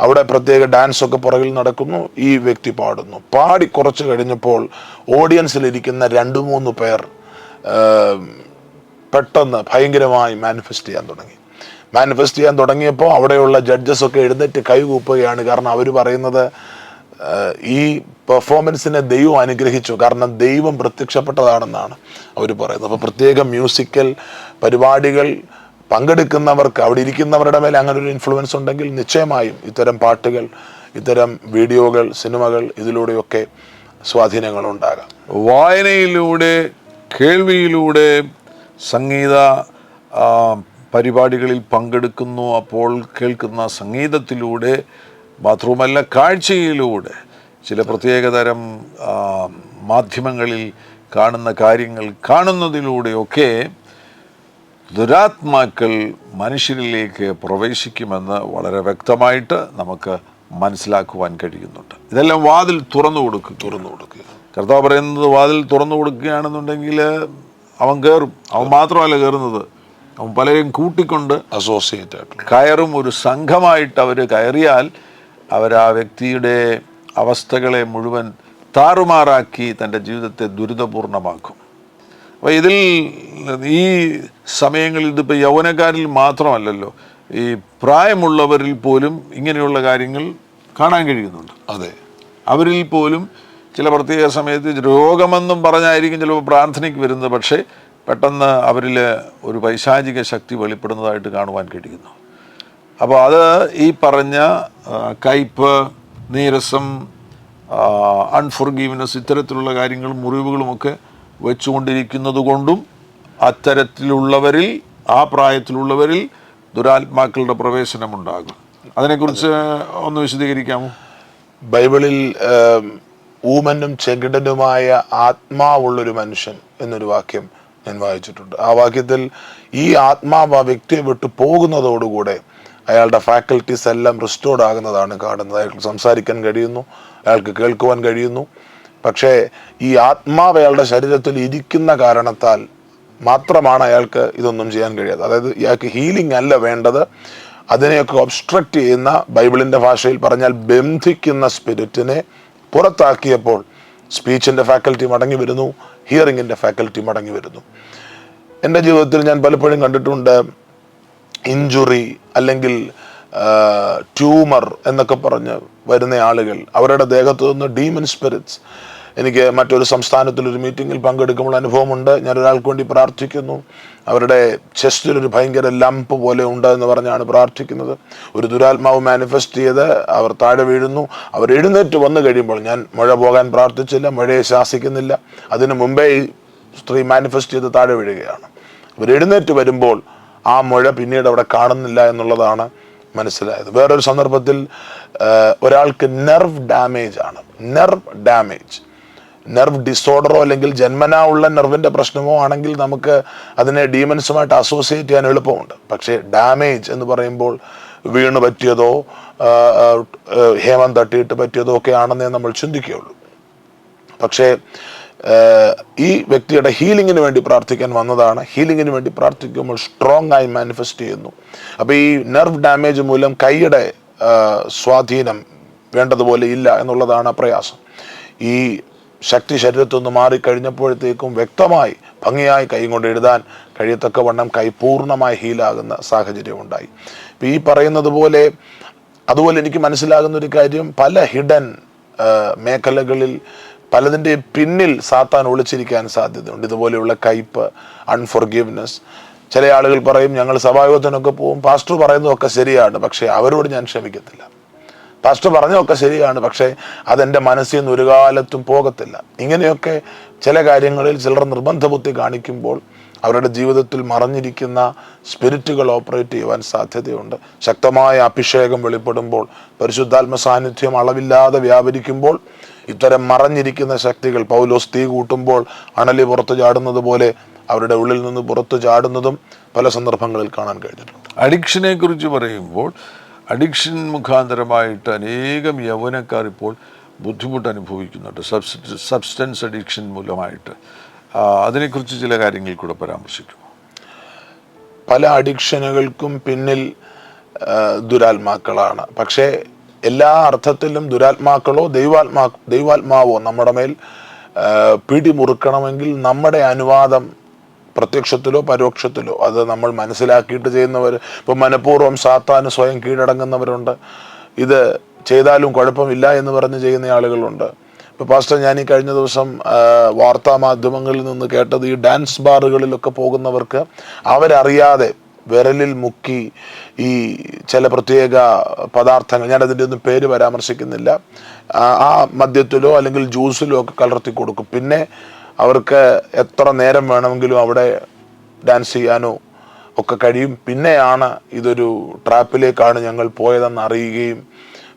അവിടെ പ്രത്യേക ഡാൻസൊക്കെ പുറകിൽ നടക്കുന്നു, ഈ വ്യക്തി പാടുന്നു. പാടി കുറച്ച് കഴിഞ്ഞപ്പോൾ ഓഡിയൻസിലിരിക്കുന്ന 2-3 പേർ പെട്ടെന്ന് ഭയങ്കരമായി മാനിഫെസ്റ്റ് ചെയ്യാൻ തുടങ്ങിയപ്പോൾ അവിടെയുള്ള ജഡ്ജസൊക്കെ എഴുന്നേറ്റ് കൈകൂപ്പുകയാണ്. കാരണം അവർ പറയുന്നത് ഈ പെർഫോമൻസിനെ ദൈവം അനുഗ്രഹിച്ചു, കാരണം ദൈവം പ്രത്യക്ഷപ്പെട്ടതാണെന്നാണ് അവർ പറയുന്നത്. അപ്പോൾ പ്രത്യേക മ്യൂസിക്കൽ പരിപാടികൾ പങ്കെടുക്കുന്നവർക്ക്, അവിടെ ഇരിക്കുന്നവരുടെ മേലെ അങ്ങനെ ഒരു ഇൻഫ്ലുവൻസ് ഉണ്ടെങ്കിൽ നിശ്ചയമായും ഇത്തരം പാട്ടുകൾ, ഇത്തരം വീഡിയോകൾ, സിനിമകൾ, ഇതിലൂടെയൊക്കെ സ്വാധീനങ്ങൾ ഉണ്ടാകാം. വായനയിലൂടെ, കേൾവിയിലൂടെ, സംഗീത പരിപാടികളിൽ പങ്കെടുക്കുന്നു, അപ്പോൾ കേൾക്കുന്ന സംഗീതത്തിലൂടെ, മാത്രവുമല്ല കാഴ്ചയിലൂടെ, ചില പ്രത്യേകതരം മാധ്യമങ്ങളിൽ കാണുന്ന കാര്യങ്ങൾ കാണുന്നതിലൂടെയൊക്കെ ദുരാത്മാക്കൾ മനുഷ്യരിലേക്ക് പ്രവേശിക്കുമെന്ന് വളരെ വ്യക്തമായിട്ട് നമുക്ക് മനസ്സിലാക്കുവാൻ കഴിയുന്നുണ്ട്. ഇതെല്ലാം വാതിൽ തുറന്നു കൊടുക്കുക. കർത്താവ് പറയുന്നത് വാതിൽ തുറന്നു കൊടുക്കുകയാണെന്നുണ്ടെങ്കിൽ അവൻ കയറും. അവൻ മാത്രമല്ല കയറുന്നത്, അവൻ പലരെയും കൂട്ടിക്കൊണ്ട് അസോസിയേറ്റ് ആയിട്ട് കയറും. ഒരു സംഘമായിട്ട് അവർ കയറിയാൽ അവർ ആ വ്യക്തിയുടെ അവസ്ഥകളെ മുഴുവൻ താറുമാറാക്കി തൻ്റെ ജീവിതത്തെ ദുരിതപൂർണമാക്കും. അപ്പോൾ ഇതിൽ ഈ സമയങ്ങളിൽ ഇതിപ്പോൾ യൗവനക്കാരിൽ മാത്രമല്ലല്ലോ, ഈ പ്രായമുള്ളവരിൽ പോലും ഇങ്ങനെയുള്ള കാര്യങ്ങൾ കാണാൻ കഴിയുന്നുണ്ട്. അതെ, അവരിൽ പോലും ചില പ്രത്യേക സമയത്ത് രോഗമെന്നും പറഞ്ഞായിരിക്കും ചിലപ്പോൾ പ്രാർത്ഥനയ്ക്ക് വരുന്നത്, പക്ഷേ പെട്ടെന്ന് അവരിൽ ഒരു പൈശാചിക ശക്തി വെളിപ്പെടുന്നതായിട്ട് കാണുവാൻ കഴിയുന്നു. അപ്പോൾ അത് ഈ പറഞ്ഞ കയ്പ്, നീരസം, അൺഫോർഗീവ്നെസ്, ഇത്തരത്തിലുള്ള കാര്യങ്ങളും മുറിവുകളുമൊക്കെ വെച്ചുകൊണ്ടിരിക്കുന്നത് കൊണ്ടും അത്തരത്തിലുള്ളവരിൽ, ആ പ്രായത്തിലുള്ളവരിൽ ദുരാത്മാക്കളുടെ പ്രവേശനമുണ്ടാകും. അതിനെക്കുറിച്ച് ഒന്ന് വിശദീകരിക്കാമോ? ബൈബിളിൽ ഊമനും ചെകിടനുമായ ആത്മാവുള്ളൊരു മനുഷ്യൻ എന്നൊരു വാക്യം ഞാൻ വായിച്ചിട്ടുണ്ട്. ആ വാക്യത്തിൽ ഈ ആത്മാവ് ആ വ്യക്തിയെ വിട്ടു പോകുന്നതോടുകൂടെ അയാളുടെ ഫാക്കൽറ്റീസ് എല്ലാം റിസ്റ്റോർഡ് ആകുന്നതാണ് കാണുന്നത്. അയാൾക്ക് സംസാരിക്കാൻ കഴിയുന്നു, അയാൾക്ക് കേൾക്കുവാൻ കഴിയുന്നു. പക്ഷേ ഈ ആത്മാവ് അയാളുടെ ശരീരത്തിൽ ഇരിക്കുന്ന കാരണത്താൽ മാത്രമാണ് അയാൾക്ക് ഇതൊന്നും ചെയ്യാൻ കഴിയാത്തത്. അതായത് ഇയാൾക്ക് ഹീലിംഗ് അല്ല വേണ്ടത്, അതിനെയൊക്കെ ഒബ്സ്ട്രക്റ്റ് ചെയ്യുന്ന, ബൈബിളിൻ്റെ ഭാഷയിൽ പറഞ്ഞാൽ ബന്ധിക്കുന്ന സ്പിരിറ്റിനെ പുറത്താക്കിയപ്പോൾ സ്പീച്ചിൻ്റെ ഫാക്കൽറ്റി മടങ്ങി വരുന്നു, ഹിയറിങ്ങിൻ്റെ ഫാക്കൽറ്റി മടങ്ങി വരുന്നു. എൻ്റെ ജീവിതത്തിൽ ഞാൻ പലപ്പോഴും കണ്ടിട്ടുണ്ട്, ഇഞ്ചുറി അല്ലെങ്കിൽ ട്യൂമർ എന്നൊക്കെ പറഞ്ഞ് വരുന്ന ആളുകൾ, അവരുടെ ദേഹത്തു നിന്ന് ഡീമൺ സ്പിരിറ്റ്സ്. എനിക്ക് മറ്റൊരു സംസ്ഥാനത്തിലൊരു മീറ്റിങ്ങിൽ പങ്കെടുക്കുമ്പോൾ അനുഭവമുണ്ട്. ഞാനൊരാൾക്ക് വേണ്ടി പ്രാർത്ഥിക്കുന്നു, അവരുടെ ചെസ്റ്റിലൊരു ഭയങ്കര ലംപ് പോലെ ഉണ്ട് എന്ന് പറഞ്ഞാണ് പ്രാർത്ഥിക്കുന്നത്. ഒരു ദുരാത്മാവ് മാനിഫെസ്റ്റ് ചെയ്ത് അവർ താഴെ വീഴുന്നു. അവർ എഴുന്നേറ്റ് വന്നു കഴിയുമ്പോൾ, ഞാൻ മഴ പോകാൻ പ്രാർത്ഥിച്ചില്ല, മഴയെ ശാസിക്കുന്നില്ല, അതിനു മുമ്പേ ഈ സ്ത്രീ മാനിഫെസ്റ്റ് ചെയ്ത് താഴെ വീഴുകയാണ്. അവർ എഴുന്നേറ്റ് വരുമ്പോൾ ആ മഴ പിന്നീട് അവിടെ കാണുന്നില്ല എന്നുള്ളതാണ് മനസ്സിലായത്. വേറൊരു സന്ദർഭത്തിൽ ഒരാൾക്ക് നെർവ് ഡാമേജ് ആണ്. നെർവ് ഡിസോർഡറോ അല്ലെങ്കിൽ ജന്മനാ ഉള്ള നെർവിൻ്റെ പ്രശ്നമോ ആണെങ്കിൽ നമുക്ക് അതിനെ ഡീമൻസുമായിട്ട് അസോസിയേറ്റ് ചെയ്യാൻ എളുപ്പമുണ്ട്. പക്ഷേ ഡാമേജ് എന്ന് പറയുമ്പോൾ വീണ് പറ്റിയതോ ഹേമം തട്ടിയിട്ട് പറ്റിയതോ ഒക്കെ ആണെന്നേ നമ്മൾ ചിന്തിക്കുകയുള്ളൂ. പക്ഷേ ഈ വ്യക്തിയുടെ ഹീലിങ്ങിന് വേണ്ടി പ്രാർത്ഥിക്കാൻ വന്നതാണ്. ഹീലിങ്ങിന് വേണ്ടി പ്രാർത്ഥിക്കുമ്പോൾ സ്ട്രോങ് ആയി മാനിഫെസ്റ്റ് ചെയ്യുന്നു. അപ്പോൾ ഈ നെർവ് ഡാമേജ് മൂലം കൈയുടെ സ്വാധീനം വേണ്ടതുപോലെ ഇല്ല എന്നുള്ളതാണ് പ്രയാസം. ഈ ശക്തി ശരീരത്തിൽ നിന്ന് മാറിക്കഴിഞ്ഞപ്പോഴത്തേക്കും വ്യക്തമായി ഭംഗിയായി കൈ കൊണ്ട് എഴുതാൻ കഴിയത്തക്കവണ്ണം കൈ പൂർണ്ണമായി ഹീലാകുന്ന സാഹചര്യം ഉണ്ടായി. ഇപ്പം ഈ പറയുന്നത് പോലെ, അതുപോലെ എനിക്ക് മനസ്സിലാകുന്ന ഒരു കാര്യം, പല ഹിഡൻ മേഖലകളിൽ പലതിൻ്റെയും പിന്നിൽ സാത്താൻ ഒളിച്ചിരിക്കാൻ സാധ്യതയുണ്ട്. ഇതുപോലെയുള്ള കയ്പ്, അൺഫോർഗിവ്നെസ്. ചില ആളുകൾ പറയും, ഞങ്ങൾ സഭായോഗത്തിനൊക്കെ പോകും, പാസ്റ്റർ പറയുന്നതൊക്കെ ശരിയാണ്, പക്ഷേ അവരോട് ഞാൻ ക്ഷമിക്കത്തില്ല. പാസ്റ്റർ പറഞ്ഞതൊക്കെ ശരിയാണ്, പക്ഷേ അതെൻ്റെ മനസ്സിൽ നിന്ന് ഒരു കാലത്തും പോകത്തില്ല. ഇങ്ങനെയൊക്കെ ചില കാര്യങ്ങളിൽ ചിലർ നിർബന്ധ ബുദ്ധി കാണിക്കുമ്പോൾ അവരുടെ ജീവിതത്തിൽ മറഞ്ഞിരിക്കുന്ന സ്പിരിറ്റുകൾ ഓപ്പറേറ്റ് ചെയ്യുവാൻ സാധ്യതയുണ്ട്. ശക്തമായ അഭിഷേകം വെളിപ്പെടുമ്പോൾ, പരിശുദ്ധാത്മ സാന്നിധ്യം അളവില്ലാതെ വ്യാപരിക്കുമ്പോൾ ഇത്തരം മറഞ്ഞിരിക്കുന്ന ശക്തികൾ, പൗലോസ് തീ കൂട്ടുമ്പോൾ അണലി പുറത്തു ചാടുന്നത് പോലെ അവരുടെ ഉള്ളിൽ നിന്ന് പുറത്തു ചാടുന്നതും പല സന്ദർഭങ്ങളിൽ കാണാൻ കഴിഞ്ഞിട്ടുണ്ട്. അഡിക്ഷനെ കുറിച്ച് പറയുമ്പോൾ, അഡിക്ഷൻ മുഖാന്തരമായിട്ട് അനേകം യൗവനക്കാർ ഇപ്പോൾ ബുദ്ധിമുട്ട് അനുഭവിക്കുന്നുണ്ട്, സബ്സ്റ്റൻസ് അഡിക്ഷൻ മൂലമായിട്ട്. അതിനെക്കുറിച്ച് ചില കാര്യങ്ങൾ കൂടെ പരാമർശിക്കുമോ? പല അഡിക്ഷനുകൾക്കും പിന്നിൽ ദുരാത്മാക്കളാണ്. പക്ഷേ എല്ലാ അർത്ഥത്തിലും ദുരാത്മാക്കളോ ദൈവാത്മാവോ നമ്മുടെ മേൽ പിടിമുറുക്കണമെങ്കിൽ നമ്മുടെ അനുവാദം പ്രത്യക്ഷത്തിലോ പരോക്ഷത്തിലോ അത് നമ്മൾ മനസ്സിലാക്കിയിട്ട് ചെയ്യുന്നവർ. ഇപ്പം മനഃപൂർവ്വം സാത്താന് സ്വയം കീഴടങ്ങുന്നവരുണ്ട്. ഇത് ചെയ്താലും കുഴപ്പമില്ല എന്ന് പറഞ്ഞ് ചെയ്യുന്ന ആളുകളുണ്ട്. ഇപ്പോൾ പാസ്റ്റർ, ഞാൻ ഈ കഴിഞ്ഞ ദിവസം വാർത്താ മാധ്യമങ്ങളിൽ നിന്ന് കേട്ടത്, ഈ ഡാൻസ് ബാറുകളിലൊക്കെ പോകുന്നവർക്ക് അവരറിയാതെ വിരലിൽ മുക്കി ഈ ചില പ്രത്യേക പദാർത്ഥങ്ങൾ, ഞാനതിൻ്റെ ഒന്നും പേര് പരാമർശിക്കുന്നില്ല, ആ മദ്യത്തിലോ അല്ലെങ്കിൽ ജ്യൂസിലോ ഒക്കെ കലർത്തി കൊടുക്കും. പിന്നെ അവർക്ക് എത്ര നേരം വേണമെങ്കിലും അവിടെ ഡാൻസ് ചെയ്യാനോ ഒക്കെ കഴിയും. പിന്നെയാണ് ഇതൊരു ട്രാപ്പിലേക്കാണ് ഞങ്ങൾ പോയതെന്ന് അറിയുകയും,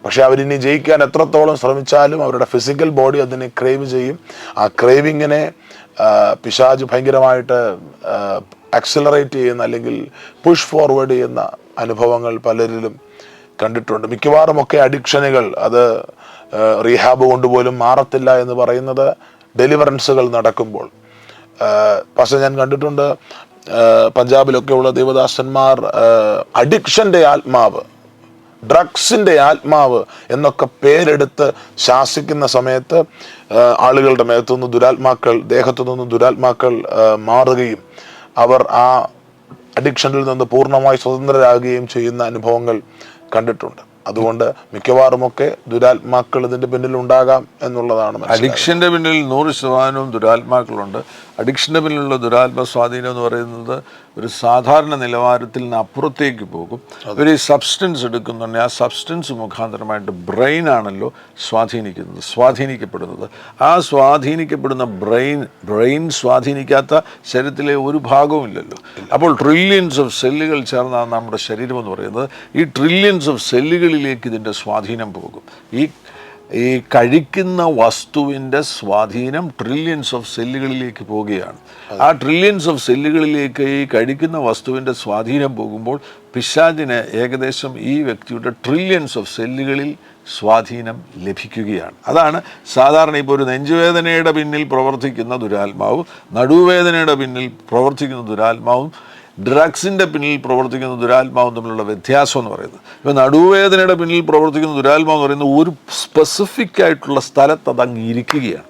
പക്ഷെ അവരിനി ജയിക്കാൻ എത്രത്തോളം ശ്രമിച്ചാലും അവരുടെ ഫിസിക്കൽ ബോഡി അതിനെ ക്രേവ് ചെയ്യും. ആ ക്രേവിങ്ങിനെ പിശാച് ഭയങ്കരമായിട്ട് ആക്സിലറേറ്റ് ചെയ്യുന്ന അല്ലെങ്കിൽ പുഷ് ഫോർവേഡ് ചെയ്യുന്ന അനുഭവങ്ങൾ പലരിലും കണ്ടിട്ടുണ്ട്. മിക്കവാറും ഒക്കെ അഡിക്ഷനുകൾ അത് റീഹാബ് കൊണ്ടുപോലും മാറത്തില്ല എന്ന് പറയുന്നത് ഡെലിവറൻസുകൾ നടക്കുമ്പോൾ. പക്ഷെ ഞാൻ കണ്ടിട്ടുണ്ട് പഞ്ചാബിലൊക്കെ ഉള്ള ദേവദാസന്മാർ അഡിക്ഷൻ്റെ ആത്മാവ്, ഡ്രഗ്സിൻ്റെ ആത്മാവ് എന്നൊക്കെ പേരെടുത്ത് ശാസിക്കുന്ന സമയത്ത് ആളുകളുടെ മേത്തുനിന്ന് ദുരാത്മാക്കൾ, ദേഹത്തു നിന്ന് ദുരാത്മാക്കൾ മാറുകയും അവർ ആ അഡിക്ഷനിൽ നിന്ന് പൂർണ്ണമായി സ്വതന്ത്രരാകുകയും ചെയ്യുന്ന അനുഭവങ്ങൾ കണ്ടിട്ടുണ്ട്. അതുകൊണ്ട് മിക്കവാറുമൊക്കെ ദുരാത്മാക്കൾ ഇതിന്റെ പിന്നിൽ ഉണ്ടാകാം എന്നുള്ളതാണ്. അഡിക്ഷന്റെ പിന്നിൽ 100% ദുരാത്മാക്കളുണ്ട്. അഡിക്ഷന്റെ പിന്നിലുള്ള ദുരാത്മ സ്വാധീനം എന്ന് പറയുന്നത് ഒരു സാധാരണ നിലവാരത്തിൽ നിന്ന് അപ്പുറത്തേക്ക് പോകും. ഇവർ ഈ സബ്സ്റ്റൻസ് എടുക്കുന്നുണ്ടെങ്കിൽ ആ സബ്സ്റ്റൻസ് മുഖാന്തരമായിട്ട് ബ്രെയിനാണല്ലോ സ്വാധീനിക്കപ്പെടുന്നത്. ആ സ്വാധീനിക്കപ്പെടുന്ന ബ്രെയിൻ സ്വാധീനിക്കാത്ത ശരീരത്തിലെ ഒരു ഭാഗവും ഇല്ലല്ലോ. അപ്പോൾ ട്രില്യൺസ് ഓഫ് സെല്ലുകൾ ചേർന്നാണ് നമ്മുടെ ശരീരം എന്ന് പറയുന്നത്. ഈ ട്രില്യൺസ് ഓഫ് സെല്ലുകളിലേക്ക് ഇതിൻ്റെ സ്വാധീനം പോകും. ഈ കഴിക്കുന്ന വസ്തുവിൻ്റെ സ്വാധീനം ട്രില്യൺസ് ഓഫ് സെല്ലുകളിലേക്ക് പോവുകയാണ്. ആ ട്രില്യൺസ് ഓഫ് സെല്ലുകളിലേക്ക് ഈ കഴിക്കുന്ന വസ്തുവിൻ്റെ സ്വാധീനം പോകുമ്പോൾ പിശാചിന് ഏകദേശം ഈ വ്യക്തിയുടെ ട്രില്യൺസ് ഓഫ് സെല്ലുകളിൽ സ്വാധീനം ലഭിക്കുകയാണ്. അതാണ് സാധാരണ ഇപ്പോൾ ഒരു നെഞ്ചുവേദനയുടെ പിന്നിൽ പ്രവർത്തിക്കുന്ന ദുരാത്മാവും നടുവേദനയുടെ പിന്നിൽ പ്രവർത്തിക്കുന്ന ദുരാത്മാവും ഡ്രഗ്സിൻ്റെ പിന്നിൽ പ്രവർത്തിക്കുന്ന ദുരാത്മാവും തമ്മിലുള്ള വ്യത്യാസം എന്ന് പറയുന്നത്. ഇപ്പോൾ നടുവേദനയുടെ പിന്നിൽ പ്രവർത്തിക്കുന്ന ദുരാത്മാവ് എന്ന് പറയുന്നത് ഒരു സ്പെസിഫിക് ആയിട്ടുള്ള സ്ഥലത്ത് അതങ്ങ് ഇരിക്കുകയാണ്.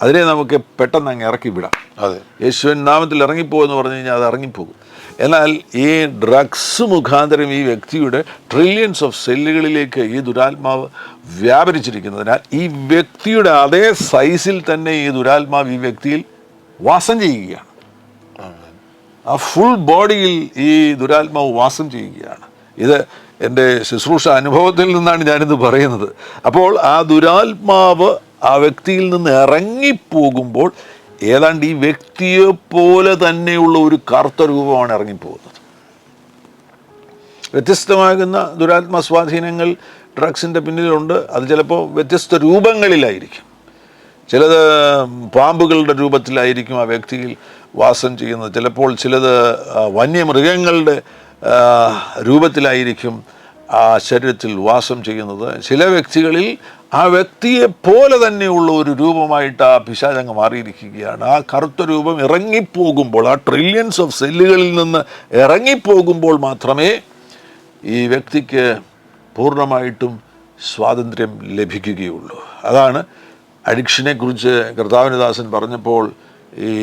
അതിനെ നമുക്ക് പെട്ടെന്ന് അങ്ങ് ഇറക്കി വിടാം. അതെ, യേശുവിൻ നാമത്തിൽ ഇറങ്ങിപ്പോകുമെന്ന് പറഞ്ഞു കഴിഞ്ഞാൽ അത് ഇറങ്ങിപ്പോകും. എന്നാൽ ഈ ഡ്രഗ്സ് മുഖാന്തരം ഈ വ്യക്തിയുടെ ട്രില്യൺസ് ഓഫ് സെല്ലുകളിലേക്ക് ഈ ദുരാത്മാവ് വ്യാപരിച്ചിരിക്കുന്നതിനാൽ ഈ വ്യക്തിയുടെ അതേ സൈസിൽ തന്നെ ഈ ദുരാത്മാവ് ഈ വ്യക്തിയിൽ വാസം ചെയ്യുകയാണ്. ആ ഫുൾ ബോഡിയിൽ ഈ ദുരാത്മാവ് വാസം ചെയ്യുകയാണ്. ഇത് എൻ്റെ ശുശ്രൂഷ അനുഭവത്തിൽ നിന്നാണ് ഞാനിത് പറയുന്നത്. അപ്പോൾ ആ ദുരാത്മാവ് ആ വ്യക്തിയിൽ നിന്ന് ഇറങ്ങിപ്പോകുമ്പോൾ ഏതാണ്ട് ഈ വ്യക്തിയെ പോലെ തന്നെയുള്ള ഒരു കറുത്ത രൂപമാണ് ഇറങ്ങിപ്പോകുന്നത്. വ്യത്യസ്തമാകുന്ന ദുരാത്മ സ്വാധീനങ്ങൾ ഡ്രഗ്സിൻ്റെ പിന്നിലുണ്ട്. അത് ചിലപ്പോൾ വ്യത്യസ്ത രൂപങ്ങളിലായിരിക്കും. ചിലത് പാമ്പുകളുടെ രൂപത്തിലായിരിക്കും ആ വ്യക്തിയിൽ വാസം ചെയ്യുന്നത്. ചിലപ്പോൾ ചിലത് വന്യമൃഗങ്ങളുടെ രൂപത്തിലായിരിക്കും ആ ശരീരത്തിൽ വാസം ചെയ്യുന്നത്. ചില വ്യക്തികളിൽ ആ വ്യക്തിയെ പോലെ തന്നെയുള്ള ഒരു രൂപമായിട്ട് ആ പിശാചങ്ങ് മാറിയിരിക്കുകയാണ്. ആ കറുത്ത രൂപം ഇറങ്ങിപ്പോകുമ്പോൾ, ആ ട്രില്യൺസ് ഓഫ് സെല്ലുകളിൽ നിന്ന് ഇറങ്ങിപ്പോകുമ്പോൾ മാത്രമേ ഈ വ്യക്തിക്ക് പൂർണ്ണമായിട്ടും സ്വാതന്ത്ര്യം ലഭിക്കുകയുള്ളൂ. അതാണ് അഡിക്ഷനെ കുറിച്ച് കർത്താവിന്റെ ദാസൻ പറഞ്ഞപ്പോൾ ഈ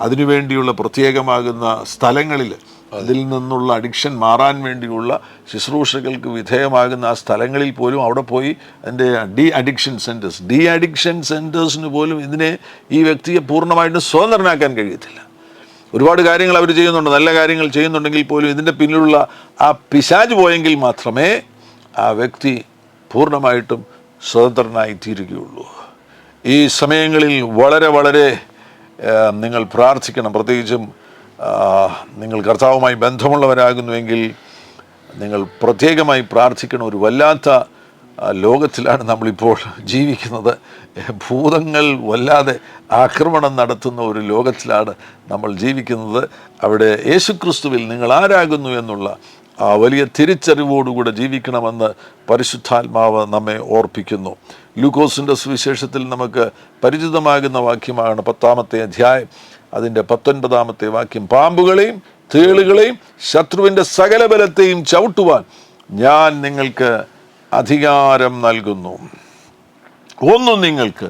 അതിനുവേണ്ടിയുള്ള പ്രത്യേകമാകുന്ന സ്ഥലങ്ങളിൽ അതിൽ നിന്നുള്ള അഡിക്ഷൻ മാറാൻ വേണ്ടിയുള്ള ശുശ്രൂഷകൾക്ക് വിധേയമാകുന്ന ആ സ്ഥലങ്ങളിൽ പോലും അവിടെ പോയി അതിൻ്റെ ഡി അഡിക്ഷൻ സെൻറ്റേഴ്സിന് പോലും ഈ വ്യക്തിയെ പൂർണ്ണമായിട്ടും സ്വതന്ത്രനാക്കാൻ കഴിയത്തില്ല. ഒരുപാട് കാര്യങ്ങൾ അവർ ചെയ്യുന്നുണ്ട്, നല്ല കാര്യങ്ങൾ ചെയ്യുന്നുണ്ടെങ്കിൽ പോലും ഇതിൻ്റെ പിന്നിലുള്ള ആ പിശാച് പോയെങ്കിൽ മാത്രമേ ആ വ്യക്തി പൂർണ്ണമായിട്ടും സ്വതന്ത്രനായിത്തീരുകയുള്ളൂ. ഈ സമയങ്ങളിൽ വളരെ നിങ്ങൾ പ്രാർത്ഥിക്കണം. പ്രത്യേകിച്ചും നിങ്ങൾ കർത്താവുമായി ബന്ധമുള്ളവരാകുന്നുവെങ്കിൽ നിങ്ങൾ പ്രത്യേകമായി പ്രാർത്ഥിക്കണം. ഒരു വല്ലാത്ത ലോകത്തിലാണ് നമ്മളിപ്പോൾ ജീവിക്കുന്നത്. ഭൂതങ്ങൾ വല്ലാതെ ആക്രമണം നടത്തുന്ന ഒരു ലോകത്തിലാണ് നമ്മൾ ജീവിക്കുന്നത്. അവിടെ യേശുക്രിസ്തുവിൽ നിങ്ങൾ ആരാകുന്നു എന്നുള്ള ആ വലിയ തിരിച്ചറിവോടുകൂടെ ജീവിക്കണമെന്ന് പരിശുദ്ധാത്മാവ് നമ്മെ ഓർപ്പിക്കുന്നു. ലൂക്കോസിൻ്റെ സുവിശേഷത്തിൽ നമുക്ക് പരിചിതമാകുന്ന വാക്യമാണ് 10-ാമത്തെ അധ്യായം അതിൻ്റെ 19-ാമത്തെ വാക്യം. പാമ്പുകളെയും തേളുകളെയും ശത്രുവിൻ്റെ സകല ബലത്തെയും ചവിട്ടുവാൻ ഞാൻ നിങ്ങൾക്ക് അധികാരം നൽകുന്നു, ഒന്നും നിങ്ങൾക്ക്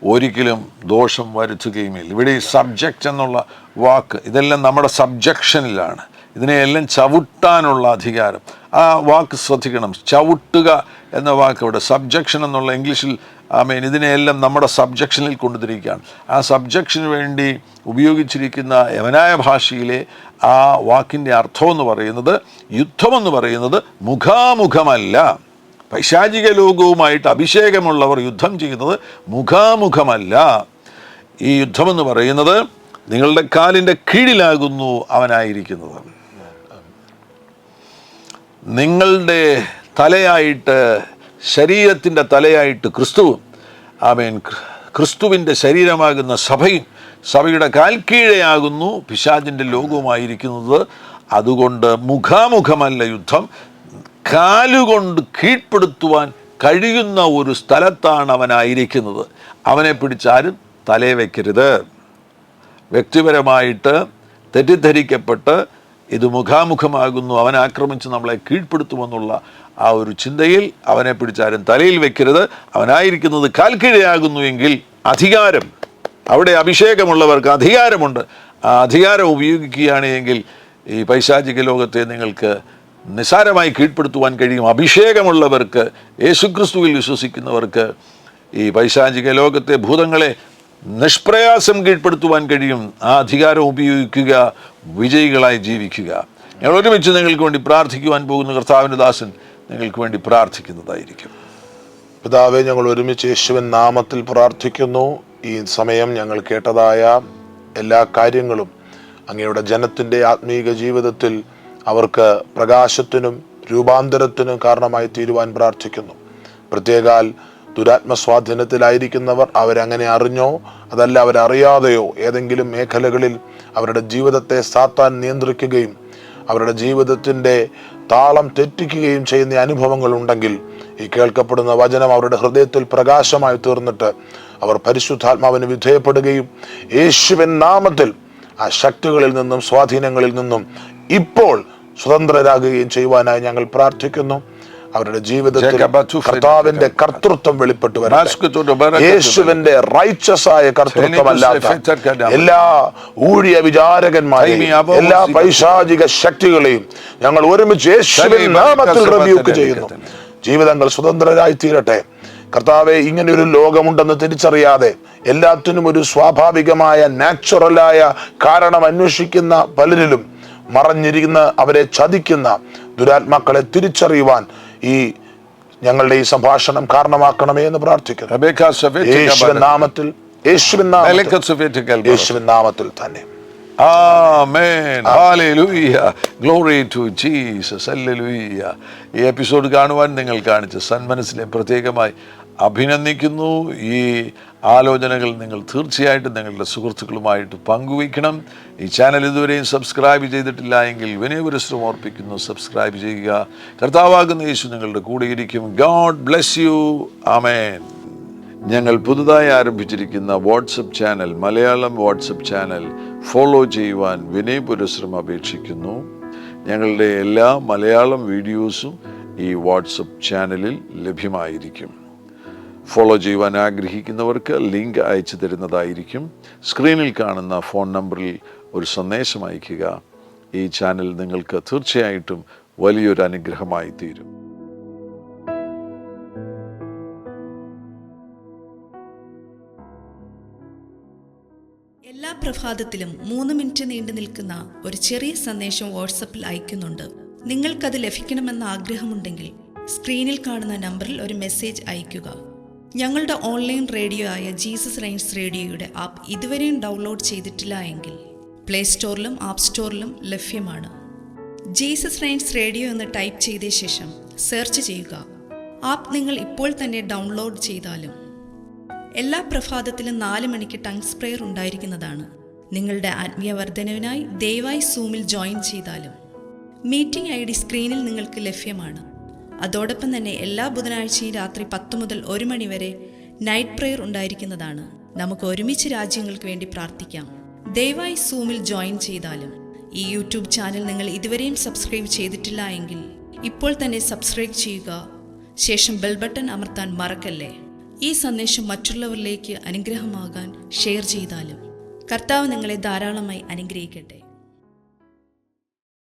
ഒരിക്കലും ദോഷം വരുത്തുകയുമില്ല. ഇവിടെ ഈ സബ്ജക്റ്റ് എന്നുള്ള വാക്ക് ഇതെല്ലാം നമ്മുടെ സബ്ജക്ഷനിലാണ്. ഇതിനെയെല്ലാം ചവിട്ടാനുള്ള അധികാരം, ആ വാക്ക് ശ്രദ്ധിക്കണം. ചവിട്ടുക എന്ന വാക്ക് ഇവിടെ സബ്ജക്ഷൻ എന്നുള്ള ഇംഗ്ലീഷിൽ ഇതിനെയെല്ലാം നമ്മുടെ സബ്ജക്ഷനിൽ കൊണ്ടുവന്നിരിക്കുകയാണ്. ആ സബ്ജക്ഷന് വേണ്ടി ഉപയോഗിച്ചിരിക്കുന്ന യവനായ ഭാഷയിലെ ആ വാക്കിൻ്റെ അർത്ഥമെന്ന് പറയുന്നത്, യുദ്ധമെന്ന് പറയുന്നത് മുഖാമുഖമല്ല. പൈശാചിക ലോകവുമായിട്ട് അഭിഷേകമുള്ളവർ യുദ്ധം ചെയ്യുന്നത് മുഖാമുഖമല്ല. ഈ യുദ്ധമെന്ന് പറയുന്നത് നിങ്ങളുടെ കാലിൻ്റെ കീഴിലാകുന്നു അവനായിരിക്കുന്നത്. നിങ്ങളുടെ തലയായിട്ട്, ശരീരത്തിൻ്റെ തലയായിട്ട് ക്രിസ്തുവും, ക്രിസ്തുവിൻ്റെ ശരീരമാകുന്ന സഭയും, സഭയുടെ കാൽക്കീഴെയാകുന്നു പിശാചിൻ്റെ ലോകവുമായിരിക്കുന്നത്. അതുകൊണ്ട് മുഖാമുഖമല്ല യുദ്ധം, കാലുകൊണ്ട് കീഴ്പ്പെടുത്തുവാൻ കഴിയുന്ന ഒരു സ്ഥലത്താണ് അവനായിരിക്കുന്നത്. അവനെ പിടിച്ചാരും തലയെ വയ്ക്കരുത്. വ്യക്തിപരമായിട്ട് തെറ്റിദ്ധരിക്കപ്പെട്ട് ഇത് മുഖാമുഖമാകുന്നു, അവൻ ആക്രമിച്ച് നമ്മളെ കീഴ്പ്പെടുത്തുമെന്നുള്ള ആ ഒരു ചിന്തയിൽ അവനെ പിടിച്ചാരും തലയിൽ വെക്കരുത്. അവനായിരിക്കുന്നത് കാൽക്കീഴയാകുന്നു എങ്കിൽ അധികാരം, അവിടെ അഭിഷേകമുള്ളവർക്ക് അധികാരമുണ്ട്. ആ അധികാരം ഉപയോഗിക്കുകയാണ് എങ്കിൽ ഈ പൈശാചിക ലോകത്തെ നിങ്ങൾക്ക് നിസ്സാരമായി കീഴ്പ്പെടുത്തുവാൻ കഴിയും. അഭിഷേകമുള്ളവർക്ക്, യേശുക്രിസ്തുവിൽ വിശ്വസിക്കുന്നവർക്ക് ഈ പൈശാചിക ലോകത്തെ ഭൂതങ്ങളെ നിഷ്പ്രയാസം കീഴ്പ്പെടുത്തുവാൻ കഴിയും. ആ അധികാരം ഉപയോഗിക്കുക, വിജയികളായി ജീവിക്കുക. ഞങ്ങൾ ഒരുമിച്ച് നിങ്ങൾക്ക് വേണ്ടി പ്രാർത്ഥിക്കുവാൻ പോകുന്ന കർത്താവിൻ്റെ ദാസൻ നിങ്ങൾക്ക് വേണ്ടി പ്രാർത്ഥിക്കുന്നതായിരിക്കും. പിതാവേ, ഞങ്ങൾ ഒരുമിച്ച് യേശുവിൻ നാമത്തിൽ പ്രാർത്ഥിക്കുന്നു. ഈ സമയം ഞങ്ങൾ കേട്ടതായ എല്ലാ കാര്യങ്ങളും അങ്ങയുടെ ജനത്തിൻ്റെ ആത്മീക ജീവിതത്തിൽ അവർക്ക് പ്രകാശത്തിനും രൂപാന്തരത്തിനും കാരണമായി തീരുവാൻ പ്രാർത്ഥിക്കുന്നു. പ്രത്യേകാൽ ദുരാത്മസ്വാധീനത്തിലായിരിക്കുന്നവർ അവരങ്ങനെ അറിഞ്ഞോ അതല്ല അവരറിയാതെയോ ഏതെങ്കിലും മേഖലകളിൽ അവരുടെ ജീവിതത്തെ സാത്താൻ നിയന്ത്രിക്കുകയും അവരുടെ ജീവിതത്തിൻ്റെ താളം തെറ്റിക്കുകയും ചെയ്യുന്ന അനുഭവങ്ങൾ ഉണ്ടെങ്കിൽ ഈ കേൾക്കപ്പെടുന്ന വചനം അവരുടെ ഹൃദയത്തിൽ പ്രകാശമായി തീർന്നിട്ട് അവർ പരിശുദ്ധാത്മാവിന് വിധേയപ്പെടുകയും യേശുവിൻ നാമത്തിൽ ആ ശക്തികളിൽ നിന്നും സ്വാധീനങ്ങളിൽ നിന്നും ഇപ്പോൾ സ്വതന്ത്രരാകുകയും ചെയ്യുവാനായി ഞങ്ങൾ പ്രാർത്ഥിക്കുന്നു. അവരുടെ ജീവിതത്തിൽ കർത്താവിന്റെ കർത്തൃത്വം വെളിപ്പെട്ടു വരട്ടെ. യേശുവിന്റെ റൈച്ചസായ കർത്തൃത്വമല്ലാത്ത എല്ലാ ഊഴിയ വിചാരകന്മാരെയും എല്ലാ പൈശാചിക ശക്തികളെയും ഞങ്ങൾ ഒരുമിച്ച് യേശുവിൻ നാമത്തിൽ റിബ്യൂക്ക് ചെയ്യുന്നു. ജീവിതങ്ങൾ സ്വതന്ത്രരായി തീരട്ടെ. കർത്താവെ, ഇങ്ങനെ ഒരു ലോകമുണ്ടെന്ന് തിരിച്ചറിയാതെ എല്ലാത്തിനും ഒരു സ്വാഭാവികമായ നാച്ചുറലായ കാരണം അന്വേഷിക്കുന്ന പലരിലും മറഞ്ഞിരിക്കുന്ന അവരെ ചതിക്കുന്ന ദുരാത്മാക്കളെ തിരിച്ചറിയുവാൻ ഈ ഞങ്ങളുടെ ഈ സംഭാഷണം കാരണമാക്കണമേ എന്ന് പ്രാർത്ഥിക്കുന്നു. യേശുവിൻ നാമത്തിൽ തന്നെ. ആമേൻ. ഹല്ലേലൂയ. Glory to Jesus. ഹല്ലേലൂയ. ഈ എപ്പിസോഡ് കാണുവാൻ നിങ്ങൾ കാണിച്ച സന്മനസ്സിനെ പ്രത്യേകമായി അഭിനന്ദിക്കുന്നു. ഈ ആലോചനകൾ നിങ്ങൾ തീർച്ചയായിട്ടും നിങ്ങളുടെ സുഹൃത്തുക്കളുമായിട്ട് പങ്കുവയ്ക്കണം. ഈ ചാനൽ ഇതുവരെയും സബ്സ്ക്രൈബ് ചെയ്തിട്ടില്ല എങ്കിൽ വിനയപുരസ്സരം ഓർപ്പിക്കുന്നു, സബ്സ്ക്രൈബ് ചെയ്യുക. കർത്താവാകുന്ന യേശു നിങ്ങളുടെ കൂടെയിരിക്കും. God bless you. ആമേൻ. ഞങ്ങൾ പുതുതായി ആരംഭിച്ചിരിക്കുന്ന WhatsApp channel, Malayalam WhatsApp channel follow ചെയ്യുവാൻ വിനയപുരസ്സരം അപേക്ഷിക്കുന്നു. ഞങ്ങളുടെ എല്ലാ മലയാളം വീഡിയോസും ഈ വാട്സപ്പ് ചാനലിൽ ലഭ്യമായിരിക്കും. ഫോളോ ചെയ്യുവാൻ ആഗ്രഹിക്കുന്നവർക്ക് ലിങ്ക് അയച്ചു തരുന്നതായിരിക്കും. സ്ക്രീനിൽ കാണുന്ന ഫോൺ നമ്പറിൽ ഒരു സന്ദേശം അയയ്ക്കുക. ഈ ചാനൽ നിങ്ങൾക്ക് തീർച്ചയായിട്ടും വലിയൊരു അനുഗ്രഹമായി തീരും. എല്ലാ പ്രഭാതത്തിലും 3 മിനിറ്റ് നീണ്ടു നിൽക്കുന്ന ഒരു ചെറിയ സന്ദേശം വാട്സപ്പിൽ അയക്കുന്നുണ്ട്. നിങ്ങൾക്കത് ലഭിക്കണമെന്ന ആഗ്രഹമുണ്ടെങ്കിൽ സ്ക്രീനിൽ കാണുന്ന നമ്പറിൽ ഒരു മെസ്സേജ് അയയ്ക്കുക. ഞങ്ങളുടെ ഓൺലൈൻ റേഡിയോ ആയ ജീസസ് റെയിൻസ് റേഡിയോയുടെ ആപ്പ് ഇതുവരെയും ഡൗൺലോഡ് ചെയ്തിട്ടില്ല എങ്കിൽ പ്ലേ സ്റ്റോറിലും ആപ്പ് സ്റ്റോറിലും ലഭ്യമാണ്. ജീസസ് റെയിൻസ് റേഡിയോ എന്ന് ടൈപ്പ് ചെയ്ത ശേഷം സെർച്ച് ചെയ്യുക. ആപ്പ് നിങ്ങൾ ഇപ്പോൾ തന്നെ ഡൗൺലോഡ് ചെയ്താലും എല്ലാ പ്രഭാതത്തിലും 4 മണിക്ക് ടങ്സ് പ്രെയർ ഉണ്ടായിരിക്കുന്നതാണ്. നിങ്ങളുടെ ആത്മീയ വർധനവിനായി ദയവായി സൂമിൽ ജോയിൻ ചെയ്താലും മീറ്റിംഗ് ID സ്ക്രീനിൽ നിങ്ങൾക്ക് ലഭ്യമാണ്. അതോടൊപ്പം തന്നെ എല്ലാ ബുധനാഴ്ചയും രാത്രി 10 മുതൽ 1 മണി വരെ നൈറ്റ് പ്രെയർ ഉണ്ടായിരിക്കുന്നതാണ്. നമുക്ക് ഒരുമിച്ച് രാജ്യങ്ങൾക്ക് വേണ്ടി പ്രാർത്ഥിക്കാം. ദയവായി സൂമിൽ ജോയിൻ ചെയ്താലും ഈ യൂട്യൂബ് ചാനൽ നിങ്ങൾ ഇതുവരെയും സബ്സ്ക്രൈബ് ചെയ്തിട്ടില്ല എങ്കിൽ ഇപ്പോൾ തന്നെ സബ്സ്ക്രൈബ് ചെയ്യുക. ശേഷം ബെൽ ബട്ടൺ അമർത്താൻ മറക്കല്ലേ. ഈ സന്ദേശം മറ്റുള്ളവരിലേക്ക് അനുഗ്രഹമാകാൻ ഷെയർ ചെയ്താലും കർത്താവ് നിങ്ങളെ ധാരാളമായി അനുഗ്രഹിക്കട്ടെ.